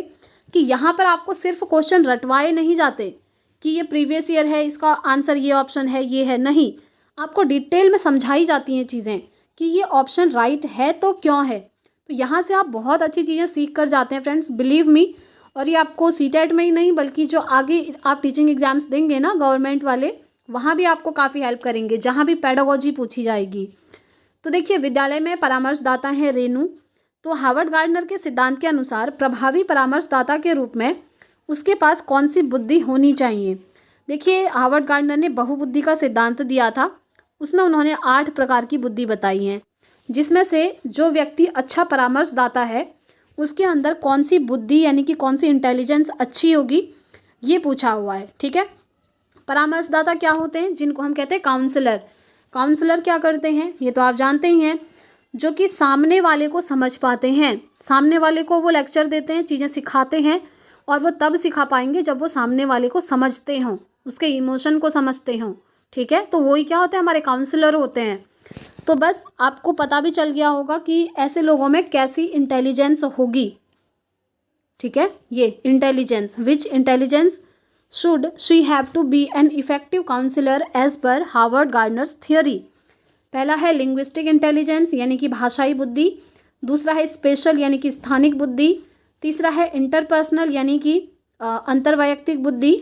कि यहाँ पर आपको सिर्फ क्वेश्चन रटवाए नहीं जाते कि ये प्रीवियस ईयर है, इसका आंसर ये ऑप्शन है, ये है, नहीं, आपको डिटेल में समझाई जाती हैं चीज़ें कि ये ऑप्शन राइट है तो क्यों है। तो यहाँ से आप बहुत अच्छी चीज़ें सीख कर जाते हैं फ्रेंड्स, बिलीव मी। और ये आपको सीटेट में ही नहीं बल्कि जो आगे आप टीचिंग एग्जाम्स देंगे ना गवर्नमेंट वाले, वहाँ भी आपको काफ़ी हेल्प करेंगे, जहाँ भी पेडागोजी पूछी जाएगी। तो देखिए विद्यालय में परामर्शदाता है रेनू, तो हार्वर्ड गार्डनर के सिद्धांत के अनुसार प्रभावी परामर्शदाता के रूप में उसके पास कौन सी बुद्धि होनी चाहिए। देखिए हार्वर्ड गार्डनर ने बहुबुद्धि का सिद्धांत दिया था, उसमें उन्होंने 8 प्रकार की बुद्धि बताई हैं, जिसमें से जो व्यक्ति अच्छा परामर्शदाता है उसके अंदर कौन सी बुद्धि यानी कि कौन सी इंटेलिजेंस अच्छी होगी, ये पूछा हुआ है। ठीक है, परामर्शदाता क्या होते हैं, जिनको हम कहते हैं काउंसलर। काउंसलर क्या करते हैं, ये तो आप जानते ही हैं, जो कि सामने वाले को समझ पाते हैं। सामने वाले को वो लेक्चर देते हैं, चीज़ें सिखाते हैं, और वो तब सिखा पाएंगे जब वो सामने वाले को समझते हों, उसके इमोशन को समझते हों। ठीक है, तो वही क्या होते हैं, हमारे काउंसलर होते हैं। तो बस आपको पता भी चल गया होगा कि ऐसे लोगों में कैसी इंटेलिजेंस होगी। ठीक है, ये intelligence, which intelligence should she have to be an effective counsellor as per Harvard Gardner's theory. पहला है लिंग्विस्टिक इंटेलिजेंस यानी कि भाषाई बुद्धि, दूसरा है स्पेशल यानी कि स्थानिक बुद्धि, तीसरा है इंटरपर्सनल यानी कि अंतर्वैयक्तिक बुद्धि,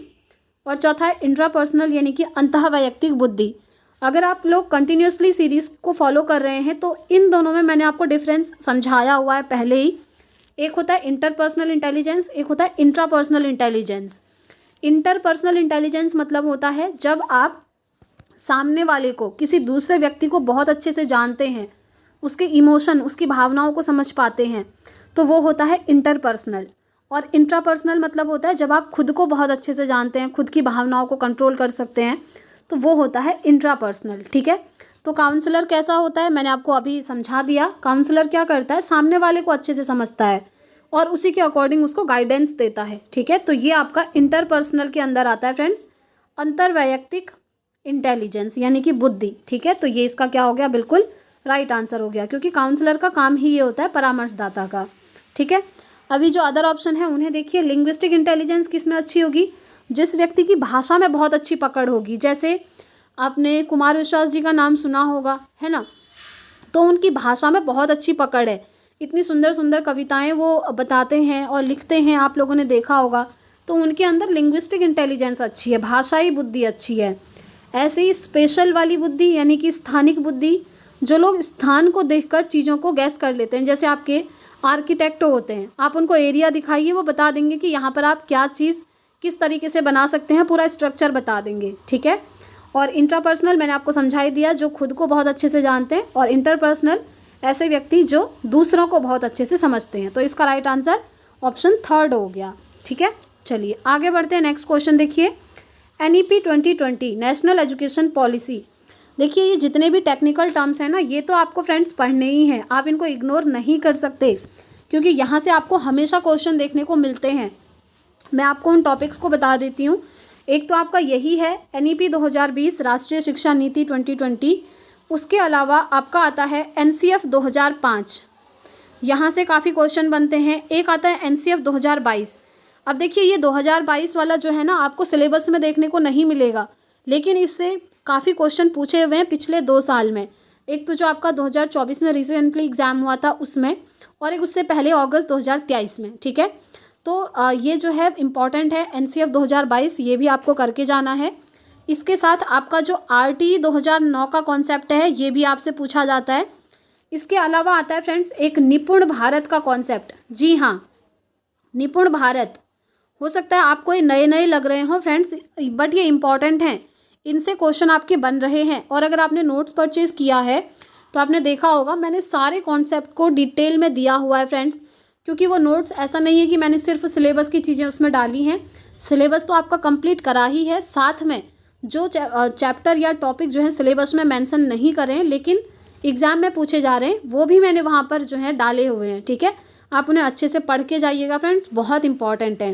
और चौथा है इंट्रापर्सनल यानी कि अंतःवैयक्तिक बुद्धि। अगर आप लोग कंटिन्यूसली सीरीज़ को फॉलो कर रहे हैं तो इन दोनों में मैंने आपको डिफरेंस समझाया हुआ है पहले ही। एक होता है इंटरपर्सनल इंटेलिजेंस, एक होता है इंट्रापर्सनल इंटेलिजेंस। इंटरपर्सनल इंटेलिजेंस मतलब होता है जब आप सामने वाले को, किसी दूसरे व्यक्ति को बहुत अच्छे से जानते हैं, उसके इमोशन, उसकी भावनाओं को समझ पाते हैं, तो वो होता है इंटरपर्सनल। और इंट्रापर्सनल मतलब होता है जब आप खुद को बहुत अच्छे से जानते हैं, खुद की भावनाओं को कंट्रोल कर सकते हैं, तो वो होता है इंट्रापर्सनल। ठीक है, तो काउंसलर कैसा होता है, मैंने आपको अभी समझा दिया। काउंसलर क्या करता है, सामने वाले को अच्छे से समझता है और उसी के अकॉर्डिंग उसको गाइडेंस देता है। ठीक है, तो ये आपका इंटरपर्सनल के अंदर आता है फ्रेंड्स, अंतर्वैयक्तिक इंटेलिजेंस यानी कि बुद्धि। ठीक है, तो ये इसका क्या हो गया, बिल्कुल राइट आंसर हो गया, क्योंकि काउंसलर का काम ही ये होता है परामर्शदाता का। ठीक है, अभी जो अदर ऑप्शन है उन्हें देखिए। लिंग्विस्टिक इंटेलिजेंस किसमें अच्छी होगी, जिस व्यक्ति की भाषा में बहुत अच्छी पकड़ होगी। जैसे आपने कुमार विश्वास जी का नाम सुना होगा, है ना, तो उनकी भाषा में बहुत अच्छी पकड़ है, इतनी सुंदर सुंदर कविताएं वो बताते हैं और लिखते हैं, आप लोगों ने देखा होगा। तो उनके अंदर लिंग्विस्टिक इंटेलिजेंस अच्छी है, भाषाई बुद्धि अच्छी है। ऐसे ही स्पेशल वाली बुद्धि यानी कि स्थानिक बुद्धि, जो लोग स्थान को देखकर चीज़ों को गैस कर लेते हैं। जैसे आपके आर्किटेक्ट होते हैं, आप उनको एरिया दिखाइए, वो बता देंगे कि यहाँ पर आप क्या चीज़ किस तरीके से बना सकते हैं, पूरा स्ट्रक्चर बता देंगे। ठीक है, और इंट्रापर्सनल मैंने आपको समझा ही दिया, जो खुद को बहुत अच्छे से जानते हैं, और इंटरपर्सनल ऐसे व्यक्ति जो दूसरों को बहुत अच्छे से समझते हैं। तो इसका राइट आंसर ऑप्शन 3 हो गया। ठीक है, चलिए आगे बढ़ते हैं। नेक्स्ट क्वेश्चन देखिए, NEP 2020 नेशनल एजुकेशन पॉलिसी। देखिए ये जितने भी टेक्निकल टर्म्स हैं ना, ये तो आपको फ्रेंड्स पढ़ने ही हैं, आप इनको इग्नोर नहीं कर सकते, क्योंकि यहाँ से आपको हमेशा क्वेश्चन देखने को मिलते हैं। मैं आपको उन टॉपिक्स को बता देती हूँ। एक तो आपका यही है NEP 2020 राष्ट्रीय शिक्षा नीति 2020। उसके अलावा आपका आता है NCF 2005, यहाँ से काफ़ी क्वेश्चन बनते हैं। एक आता है NCF 2022। अब देखिए ये 2022 वाला जो है ना, आपको सिलेबस में देखने को नहीं मिलेगा, लेकिन इससे काफ़ी क्वेश्चन पूछे हुए हैं पिछले 2 साल में। एक तो जो आपका 2024 में रिसेंटली एग्ज़ाम हुआ था उसमें, और एक उससे पहले अगस्त 2023 में। ठीक है, तो ये जो है इम्पॉर्टेंट है NCF 2022, ये भी आपको करके जाना है। इसके साथ आपका जो RTE 2009 का कॉन्सेप्ट है, ये भी आपसे पूछा जाता है। इसके अलावा आता है फ्रेंड्स एक निपुण भारत का कॉन्सेप्ट। जी हाँ, निपुण भारत, हो सकता है आपको ये नए नए लग रहे हों फ्रेंड्स, बट ये इंपॉर्टेंट हैं, इनसे क्वेश्चन आपके बन रहे हैं। और अगर आपने नोट्स परचेज़ किया है तो आपने देखा होगा मैंने सारे कॉन्सेप्ट को डिटेल में दिया हुआ है फ्रेंड्स, क्योंकि वो नोट्स ऐसा नहीं है कि मैंने सिर्फ सिलेबस की चीज़ें उसमें डाली हैं। सिलेबस तो आपका कंप्लीट करा ही है, साथ में जो चैप्टर या टॉपिक जो है सिलेबस में मेंशन नहीं करें लेकिन एग्ज़ाम में पूछे जा रहे हैं, वो भी मैंने वहाँ पर जो है डाले हुए हैं। ठीक है, आप उन्हें अच्छे से पढ़ के जाइएगा फ्रेंड्स, बहुत इंपॉर्टेंट है।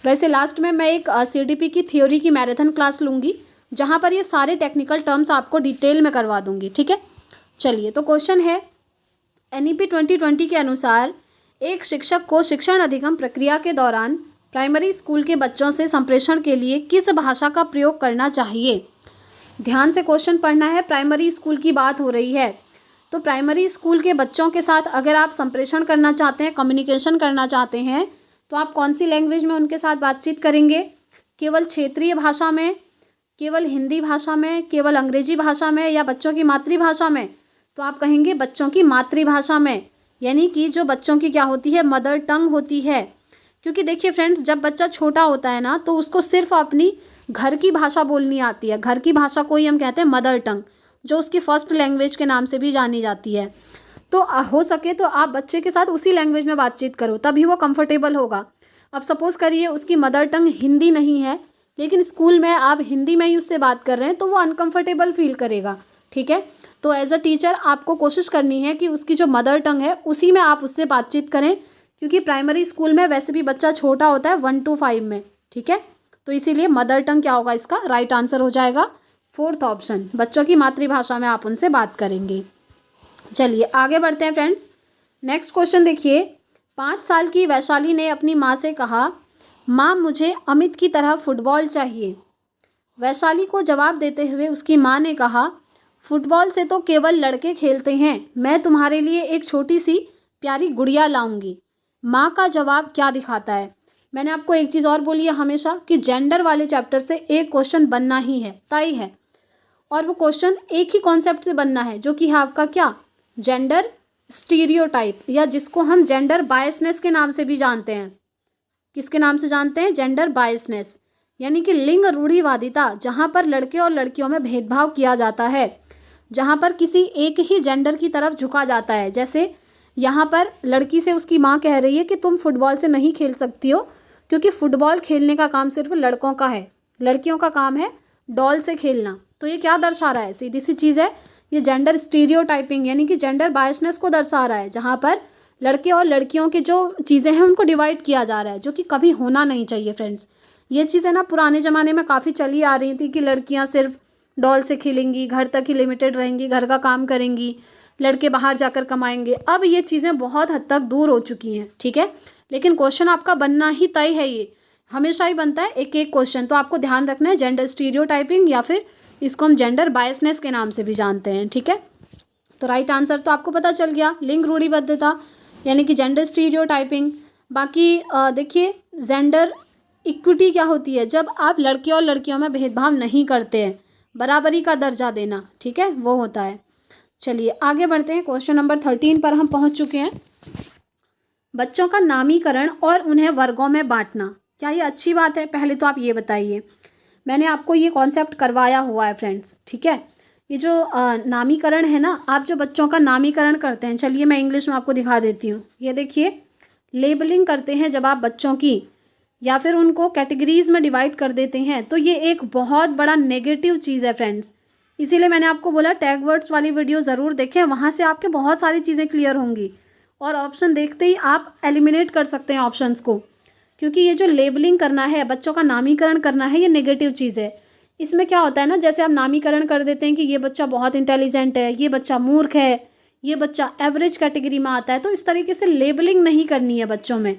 वैसे लास्ट में मैं एक CDP की थ्योरी की मैराथन क्लास लूँगी, जहाँ पर ये सारे टेक्निकल टर्म्स आपको डिटेल में करवा दूँगी। ठीक है, चलिए तो क्वेश्चन है NEP 2020 के अनुसार एक शिक्षक को शिक्षण अधिगम प्रक्रिया के दौरान प्राइमरी स्कूल के बच्चों से संप्रेषण के लिए किस भाषा का प्रयोग करना चाहिए। ध्यान से क्वेश्चन पढ़ना है, प्राइमरी स्कूल की बात हो रही है, तो प्राइमरी स्कूल के बच्चों के साथ अगर आप संप्रेषण करना चाहते हैं, कम्युनिकेशन करना चाहते हैं, तो आप कौन सी लैंग्वेज में उनके साथ बातचीत करेंगे। केवल क्षेत्रीय भाषा में, केवल हिंदी भाषा में, केवल अंग्रेजी भाषा में, या बच्चों की मातृभाषा में। तो आप कहेंगे बच्चों की मातृभाषा में, यानी कि जो बच्चों की क्या होती है, मदर टंग होती है। क्योंकि देखिए फ्रेंड्स, जब बच्चा छोटा होता है ना, तो उसको सिर्फ अपनी घर की भाषा बोलनी आती है। घर की भाषा को ही हम कहते हैं मदर टंग, जो उसकी फर्स्ट लैंग्वेज के नाम से भी जानी जाती है। तो हो सके तो आप बच्चे के साथ उसी लैंग्वेज में बातचीत करो, तभी वो कंफर्टेबल होगा। अब सपोज़ करिए उसकी मदर टंग हिंदी नहीं है, लेकिन स्कूल में आप हिंदी में ही उससे बात कर रहे हैं, तो वो अनकंफर्टेबल फील करेगा। ठीक है, तो एज अ टीचर आपको कोशिश करनी है कि उसकी जो मदर टंग है उसी में आप उससे बातचीत करें, क्योंकि प्राइमरी स्कूल में वैसे भी बच्चा छोटा होता है 1 to 5 में। ठीक है, तो इसीलिए मदर टंग क्या होगा, इसका राइट आंसर हो जाएगा 4th ऑप्शन, बच्चों की मातृभाषा में आप उनसे बात करेंगे। चलिए आगे बढ़ते हैं फ्रेंड्स। नेक्स्ट क्वेश्चन देखिए, 5 साल की वैशाली ने अपनी माँ से कहा, माँ मुझे अमित की तरह फुटबॉल चाहिए। वैशाली को जवाब देते हुए उसकी माँ ने कहा, फुटबॉल से तो केवल लड़के खेलते हैं, मैं तुम्हारे लिए एक छोटी सी प्यारी गुड़िया लाऊंगी। माँ का जवाब क्या दिखाता है? मैंने आपको एक चीज़ और बोली है हमेशा कि जेंडर वाले चैप्टर से एक क्वेश्चन बनना ही है, तय है, और वो क्वेश्चन एक ही कॉन्सेप्ट से बनना है, जो कि है आपका क्या, जेंडर स्टीरियोटाइप, या जिसको हम जेंडर बायसनेस के नाम से भी जानते हैं। किसके नाम से जानते हैं? जेंडर बायसनेस, यानी कि लिंग रूढ़िवादिता, जहाँ पर लड़के और लड़कियों में भेदभाव किया जाता है, जहाँ पर किसी एक ही जेंडर की तरफ झुका जाता है। जैसे यहाँ पर लड़की से उसकी माँ कह रही है कि तुम फुटबॉल से नहीं खेल सकती हो, क्योंकि फुटबॉल खेलने का काम सिर्फ लड़कों का है, लड़कियों का काम है डॉल से खेलना। तो ये क्या दर्शा रहा है? सीधी सी चीज़ है, ये जेंडर स्टीरियोटाइपिंग यानी कि जेंडर बायसनेस को दर्शा रहा है, जहाँ पर लड़के और लड़कियों की जो चीज़ें हैं उनको डिवाइड किया जा रहा है, जो कि कभी होना नहीं चाहिए फ्रेंड्स। ये चीज़ें ना पुराने ज़माने में काफ़ी चली आ रही थी कि लड़कियाँ सिर्फ डॉल से खेलेंगी, घर तक ही लिमिटेड रहेंगी, घर का काम करेंगी, लड़के बाहर जाकर कमाएंगे। अब ये चीज़ें बहुत हद तक दूर हो चुकी हैं। ठीक है, लेकिन क्वेश्चन आपका बनना ही तय है, ये हमेशा ही बनता है एक एक क्वेश्चन। तो आपको ध्यान रखना है जेंडर स्टीरियोटाइपिंग, या फिर इसको हम जेंडर बायसनेस के नाम से भी जानते हैं। ठीक है, तो राइट आंसर तो आपको पता चल गया, लिंग रूढ़िबद्धता यानी कि जेंडर स्टीरियोटाइपिंग। बाकी देखिए जेंडर इक्विटी क्या होती है? जब आप लड़के और लड़कियों में भेदभाव नहीं करते हैं, बराबरी का दर्जा देना, ठीक है, वो होता है। चलिए आगे बढ़ते हैं, क्वेश्चन नंबर 13 पर हम पहुंच चुके हैं। बच्चों का नामीकरण और उन्हें वर्गों में बांटना, क्या ये अच्छी बात है? पहले तो आप ये बताइए। मैंने आपको ये कॉन्सेप्ट करवाया हुआ है फ्रेंड्स। ठीक है, ये जो नामीकरण है ना, आप जो बच्चों का नामीकरण करते हैं, चलिए मैं इंग्लिश में आपको दिखा देती हूँ। ये देखिए, लेबलिंग करते हैं जब आप बच्चों की, या फिर उनको कैटेगरीज में डिवाइड कर देते हैं, तो ये एक बहुत बड़ा नेगेटिव चीज़ है फ्रेंड्स। इसीलिए मैंने आपको बोला टैग वर्ड्स वाली वीडियो ज़रूर देखें, वहाँ से आपके बहुत सारी चीज़ें क्लियर होंगी, और ऑप्शन देखते ही आप एलिमिनेट कर सकते हैं ऑप्शंस को, क्योंकि ये जो लेबलिंग करना है, बच्चों का नामीकरण करना है, ये नेगेटिव चीज़ है। इसमें क्या होता है ना, जैसे आप नामीकरण कर देते हैं कि ये बच्चा बहुत इंटेलिजेंट है, ये बच्चा मूर्ख है, ये बच्चा एवरेज कैटेगरी में आता है, तो इस तरीके से लेबलिंग नहीं करनी है बच्चों में,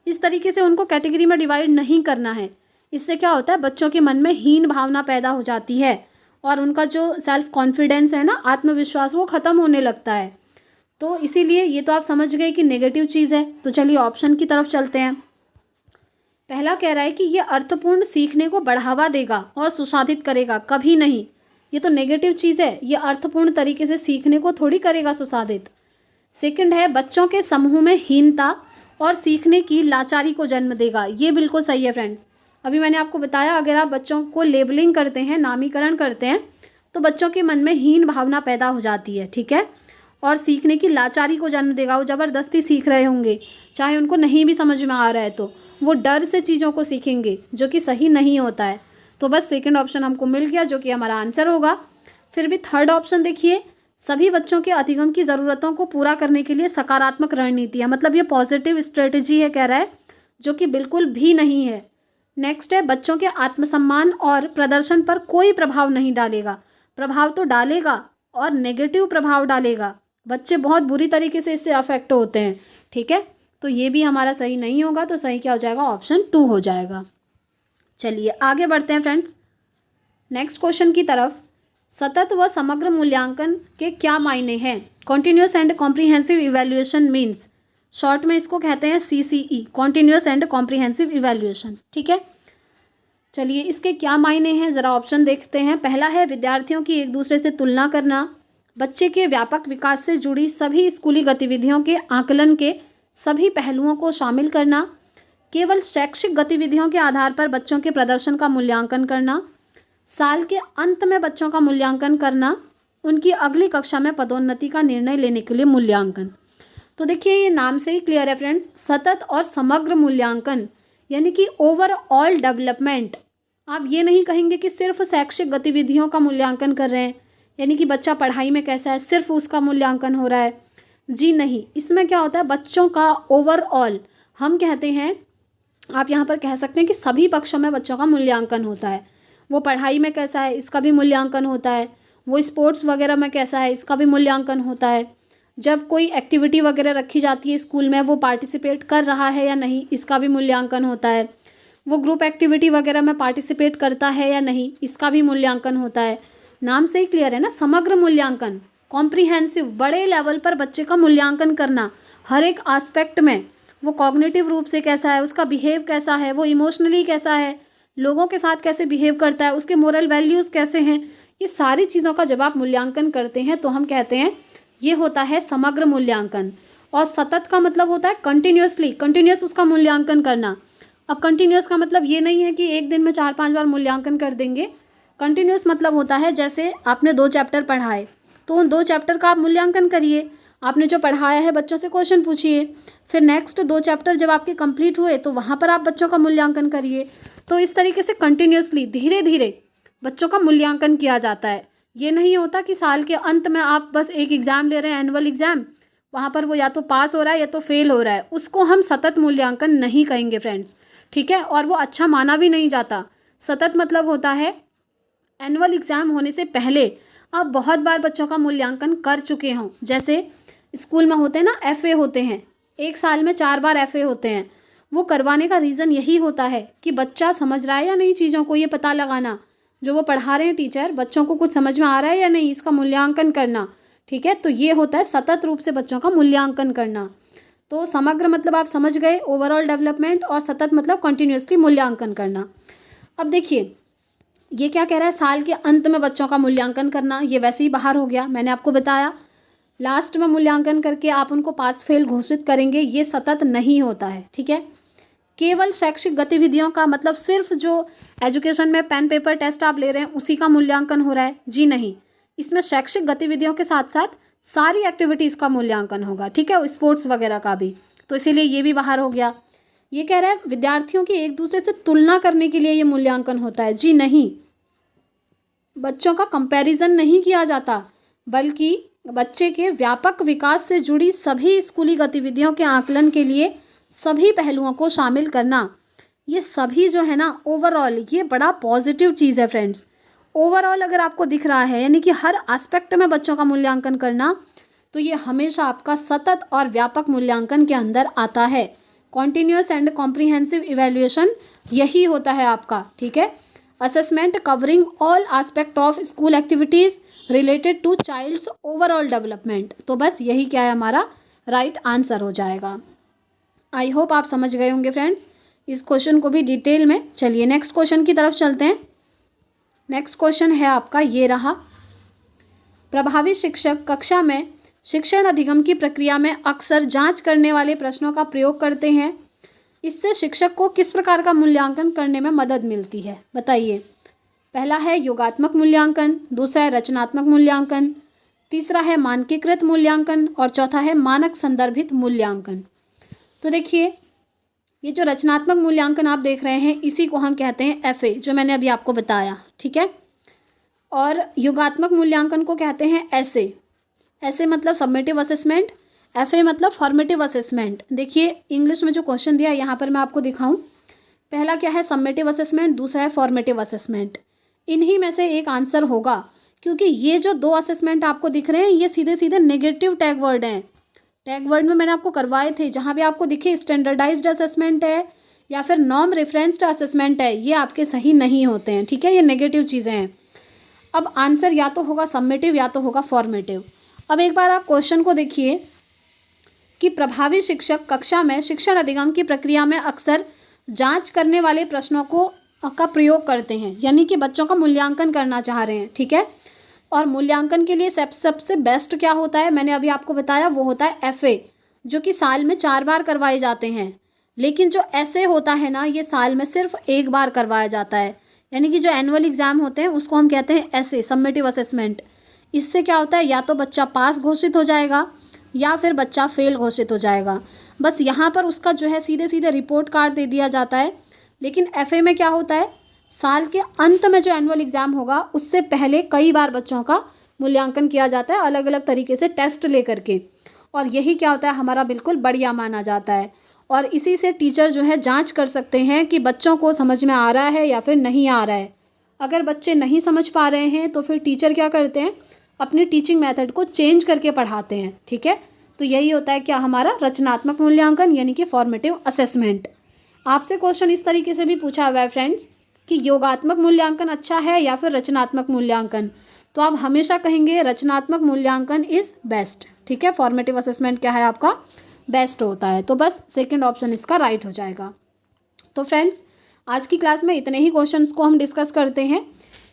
इस तरीके से उनको कैटेगरी में डिवाइड नहीं करना है। इससे क्या होता है, बच्चों के मन में हीन भावना पैदा हो जाती है, और उनका जो सेल्फ कॉन्फिडेंस है ना, आत्मविश्वास, वो ख़त्म होने लगता है। तो इसीलिए ये तो आप समझ गए कि नेगेटिव चीज़ है। तो चलिए ऑप्शन की तरफ चलते हैं। पहला कह रहा है कि ये अर्थपूर्ण सीखने को बढ़ावा देगा और सुसाधित करेगा, कभी नहीं, ये तो नेगेटिव चीज़ है, ये अर्थपूर्ण तरीके से सीखने को थोड़ी करेगा सुसाधित। सेकंड है, बच्चों के समूह में हीनता और सीखने की लाचारी को जन्म देगा, ये बिल्कुल सही है फ्रेंड्स। अभी मैंने आपको बताया, अगर आप बच्चों को लेबलिंग करते हैं, नामीकरण करते हैं, तो बच्चों के मन में हीन भावना पैदा हो जाती है। ठीक है, और सीखने की लाचारी को जन्म देगा, वो ज़बरदस्ती सीख रहे होंगे, चाहे उनको नहीं भी समझ में आ रहा है, तो वो डर से चीज़ों को सीखेंगे, जो कि सही नहीं होता है। तो बस सेकंड ऑप्शन हमको मिल गया, जो कि हमारा आंसर होगा। फिर भी थर्ड ऑप्शन देखिए, सभी बच्चों के अधिगम की ज़रूरतों को पूरा करने के लिए सकारात्मक रणनीति है, मतलब ये पॉजिटिव स्ट्रेटजी है कह रहा है, जो कि बिल्कुल भी नहीं है। नेक्स्ट है, बच्चों के आत्मसम्मान और प्रदर्शन पर कोई प्रभाव नहीं डालेगा। प्रभाव तो डालेगा, और नेगेटिव प्रभाव डालेगा, बच्चे बहुत बुरी तरीके से इससे अफेक्ट होते हैं। ठीक है, तो ये भी हमारा सही नहीं होगा, तो सही क्या हो जाएगा, ऑप्शन 2 हो जाएगा। चलिए आगे बढ़ते हैं फ्रेंड्स नेक्स्ट क्वेश्चन की तरफ। सतत व समग्र मूल्यांकन के क्या मायने हैं? Continuous and comprehensive evaluation means, short में इसको कहते हैं CCE, continuous and comprehensive evaluation. ठीक है, चलिए इसके क्या मायने हैं ज़रा ऑप्शन देखते हैं। पहला है, विद्यार्थियों की एक दूसरे से तुलना करना, बच्चे के व्यापक विकास से जुड़ी सभी स्कूली गतिविधियों के आकलन के सभी पहलुओं को शामिल करना, केवल शैक्षिक गतिविधियों के आधार पर बच्चों के प्रदर्शन का मूल्यांकन करना, साल के अंत में बच्चों का मूल्यांकन करना, उनकी अगली कक्षा में पदोन्नति का निर्णय लेने के लिए मूल्यांकन। तो देखिए ये नाम से ही क्लियर है फ्रेंड्स, सतत और समग्र मूल्यांकन यानी कि ओवरऑल डेवलपमेंट। आप ये नहीं कहेंगे कि सिर्फ शैक्षिक गतिविधियों का मूल्यांकन कर रहे हैं, यानी कि बच्चा पढ़ाई में कैसा है सिर्फ उसका मूल्यांकन हो रहा है। जी नहीं, इसमें क्या होता है, बच्चों का ओवरऑल, हम कहते हैं, आप यहाँ पर कह सकते हैं कि सभी पक्षों में बच्चों का मूल्यांकन होता है। वो पढ़ाई में कैसा है इसका भी मूल्यांकन होता है, वो स्पोर्ट्स वगैरह में कैसा है इसका भी मूल्यांकन होता है, जब कोई एक्टिविटी वगैरह रखी जाती है स्कूल में वो पार्टिसिपेट कर रहा है या नहीं इसका भी मूल्यांकन होता है, वो ग्रुप एक्टिविटी वगैरह में पार्टिसिपेट करता है या नहीं इसका भी मूल्यांकन होता है। नाम से ही क्लियर है ना, समग्र मूल्यांकन, कॉम्प्रिहेंसिव, बड़े लेवल पर बच्चे का मूल्यांकन करना हर एक एस्पेक्ट में। वो कॉग्निटिव रूप से कैसा है, उसका बिहेव कैसा है, वो इमोशनली कैसा है, लोगों के साथ कैसे बिहेव करता है, उसके मोरल वैल्यूज़ कैसे हैं, ये सारी चीज़ों का जब आप मूल्यांकन करते हैं तो हम कहते हैं ये होता है समग्र मूल्यांकन। और सतत का मतलब होता है कंटिन्यूसली, कंटिन्यूस उसका मूल्यांकन करना। अब कंटिन्यूस का मतलब ये नहीं है कि एक दिन में 4-5 बार मूल्यांकन कर देंगे। कंटिन्यूस मतलब होता है जैसे आपने 2 चैप्टर पढ़ाए तो उन 2 चैप्टर का आप मूल्यांकन करिए, आपने जो पढ़ाया है बच्चों से क्वेश्चन पूछिए, फिर नेक्स्ट 2 चैप्टर जब आपके कंप्लीट हुए तो वहाँ पर आप बच्चों का मूल्यांकन करिए। तो इस तरीके से कंटिन्यूसली धीरे धीरे बच्चों का मूल्यांकन किया जाता है। ये नहीं होता कि साल के अंत में आप बस एक एग्ज़ाम ले रहे हैं, एनुअल एग्ज़ाम, वहाँ पर वो या तो पास हो रहा है या तो फेल हो रहा है, उसको हम सतत मूल्यांकन नहीं कहेंगे फ्रेंड्स, ठीक है। और वो अच्छा माना भी नहीं जाता। सतत मतलब होता है एनुअल एग्ज़ाम होने से पहले आप बहुत बार बच्चों का मूल्यांकन कर चुके हों। जैसे स्कूल में होते हैं ना FA होते हैं, एक साल में 4 बार FA होते हैं। वो करवाने का रीज़न यही होता है कि बच्चा समझ रहा है या नहीं चीज़ों को, ये पता लगाना, जो वो पढ़ा रहे हैं टीचर बच्चों को कुछ समझ में आ रहा है या नहीं इसका मूल्यांकन करना, ठीक है। तो ये होता है सतत रूप से बच्चों का मूल्यांकन करना। तो समग्र मतलब आप समझ गए ओवरऑल डेवलपमेंट, और सतत मतलब कंटिन्यूसली मूल्यांकन करना। अब देखिए ये क्या कह रहा है, साल के अंत में बच्चों का मूल्यांकन करना, ये वैसे ही बाहर हो गया, मैंने आपको बताया। लास्ट में मूल्यांकन करके आप उनको पास फेल घोषित करेंगे, ये सतत नहीं होता है, ठीक है। केवल शैक्षिक गतिविधियों का मतलब सिर्फ जो एजुकेशन में पेन पेपर टेस्ट आप ले रहे हैं उसी का मूल्यांकन हो रहा है, जी नहीं। इसमें शैक्षिक गतिविधियों के साथ साथ सारी एक्टिविटीज़ का मूल्यांकन होगा, ठीक है, स्पोर्ट्स वगैरह का भी। तो इसीलिए ये भी बाहर हो गया। ये कह रहा है विद्यार्थियों की एक दूसरे से तुलना करने के लिए ये मूल्यांकन होता है, जी नहीं। बच्चों का कंपैरिजन नहीं किया जाता, बल्कि बच्चे के व्यापक विकास से जुड़ी सभी स्कूली गतिविधियों के आकलन के लिए सभी पहलुओं को शामिल करना। ये सभी जो है ना ओवरऑल, ये बड़ा पॉजिटिव चीज़ है फ्रेंड्स। ओवरऑल अगर आपको दिख रहा है यानी कि हर एस्पेक्ट में बच्चों का मूल्यांकन करना, तो ये हमेशा आपका सतत और व्यापक मूल्यांकन के अंदर आता है। कॉन्टिन्यूस एंड कॉम्प्रिहेंसिव इवैल्यूएशन यही होता है आपका, ठीक है। Assessment covering all aspect of school activities related to child's overall development. तो बस यही क्या है हमारा राइट आंसर हो जाएगा। आई होप आप समझ गए होंगे फ्रेंड्स इस क्वेश्चन को भी डिटेल में। चलिए नेक्स्ट क्वेश्चन की तरफ चलते हैं। नेक्स्ट क्वेश्चन है आपका ये रहा, प्रभावी शिक्षक कक्षा में शिक्षण अधिगम की प्रक्रिया में अक्सर जांच करने वाले प्रश्नों का प्रयोग करते हैं। इससे शिक्षक को किस प्रकार का मूल्यांकन करने में मदद मिलती है, बताइए। पहला है योगात्मक मूल्यांकन, दूसरा है रचनात्मक मूल्यांकन, तीसरा है मानकीकृत मूल्यांकन और चौथा है मानक संदर्भित मूल्यांकन। तो देखिए ये जो रचनात्मक मूल्यांकन आप देख रहे हैं इसी को हम कहते हैं FA, जो मैंने अभी आपको बताया, ठीक है। और योगात्मक मूल्यांकन को कहते हैं SA। SA मतलब सबमिटिव असेसमेंट, FA मतलब फॉर्मेटिव असेसमेंट। देखिए इंग्लिश में जो क्वेश्चन दिया है यहाँ पर मैं आपको दिखाऊं, पहला क्या है सबमिटिव असेसमेंट, दूसरा है फॉर्मेटिव असेसमेंट। इन्हीं में से एक आंसर होगा, क्योंकि ये जो 2 असेसमेंट आपको दिख रहे हैं ये सीधे सीधे नेगेटिव टैग वर्ड हैं। टैग वर्ड में मैंने आपको करवाए थे, जहाँ भी आपको दिखे स्टैंडर्डाइज्ड असेसमेंट है या फिर नॉर्म रेफरेंस्ड असेसमेंट है, ये आपके सही नहीं होते हैं, ठीक है, ये नेगेटिव चीज़ें हैं। अब आंसर या तो होगा सबमिटिव या तो होगा फॉर्मेटिव। अब एक बार आप क्वेश्चन को देखिए कि प्रभावी शिक्षक कक्षा में शिक्षण अधिगम की प्रक्रिया में अक्सर जांच करने वाले प्रश्नों का प्रयोग करते हैं, यानी कि बच्चों का मूल्यांकन करना चाह रहे हैं, ठीक है। और मूल्यांकन के लिए सबसे बेस्ट क्या होता है, मैंने अभी आपको बताया, वो होता है FA, जो कि साल में 4 बार करवाए जाते हैं। लेकिन जो SA होता है ना, ये साल में सिर्फ 1 बार करवाया जाता है, यानी कि जो एनुअल एग्ज़ाम होते हैं उसको हम कहते हैं SA, सबमिटिव असेसमेंट। इससे क्या होता है, या तो बच्चा पास घोषित हो जाएगा या फिर बच्चा फेल घोषित हो जाएगा। बस यहाँ पर उसका जो है सीधे सीधे रिपोर्ट कार्ड दे दिया जाता है। लेकिन एफए में क्या होता है, साल के अंत में जो एनुअल एग्ज़ाम होगा उससे पहले कई बार बच्चों का मूल्यांकन किया जाता है, अलग अलग तरीके से टेस्ट ले करके। और यही क्या होता है, हमारा बिल्कुल बढ़िया माना जाता है। और इसी से टीचर जो है जांच कर सकते हैं कि बच्चों को समझ में आ रहा है या फिर नहीं आ रहा है। अगर बच्चे नहीं समझ पा रहे हैं तो फिर टीचर क्या करते हैं, अपनी टीचिंग मेथड को चेंज करके पढ़ाते हैं। ठीक है, तो यही होता है क्या, हमारा रचनात्मक मूल्यांकन यानी कि फॉर्मेटिव असेसमेंट। आपसे क्वेश्चन इस तरीके से भी पूछा हुआ है फ्रेंड्स कि योगात्मक मूल्यांकन अच्छा है या फिर रचनात्मक मूल्यांकन, तो आप हमेशा कहेंगे रचनात्मक मूल्यांकन इज़ बेस्ट। ठीक है, फॉर्मेटिव असेसमेंट क्या है आपका, बेस्ट होता है। तो बस सेकंड ऑप्शन इसका राइट हो जाएगा। तो फ्रेंड्स, आज की क्लास में इतने ही क्वेश्चंस को हम डिस्कस करते हैं।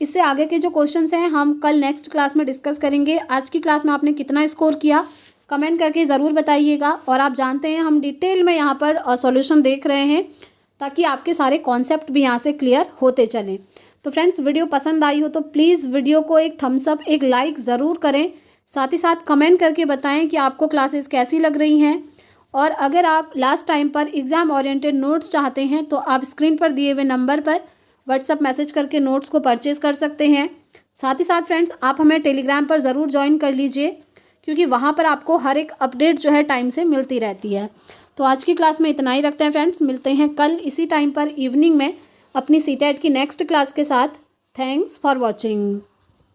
इससे आगे के जो क्वेश्चंस हैं हम कल नेक्स्ट क्लास में डिस्कस करेंगे। आज की क्लास में आपने कितना स्कोर किया कमेंट करके ज़रूर बताइएगा। और आप जानते हैं हम डिटेल में यहाँ पर सॉल्यूशन देख रहे हैं ताकि आपके सारे कॉन्सेप्ट भी यहाँ से क्लियर होते चलें। तो फ्रेंड्स, वीडियो पसंद आई हो तो प्लीज़ वीडियो को एक थम्स अप, एक लाइक ज़रूर करें। साथ ही साथ कमेंट करके बताएं कि आपको क्लासेस कैसी लग रही हैं। और अगर आप लास्ट टाइम पर एग्ज़ाम ओरिएंटेड नोट्स चाहते हैं तो आप स्क्रीन पर दिए हुए नंबर पर व्हाट्सअप मैसेज करके नोट्स को परचेज़ कर सकते हैं। साथ ही साथ फ्रेंड्स, आप हमें टेलीग्राम पर ज़रूर ज्वाइन कर लीजिए, क्योंकि वहाँ पर आपको हर एक अपडेट जो है टाइम से मिलती रहती है। तो आज की क्लास में इतना ही रखते हैं फ्रेंड्स, मिलते हैं कल इसी टाइम पर इवनिंग में अपनी सीटेट की नेक्स्ट क्लास के साथ। Thanks for watching.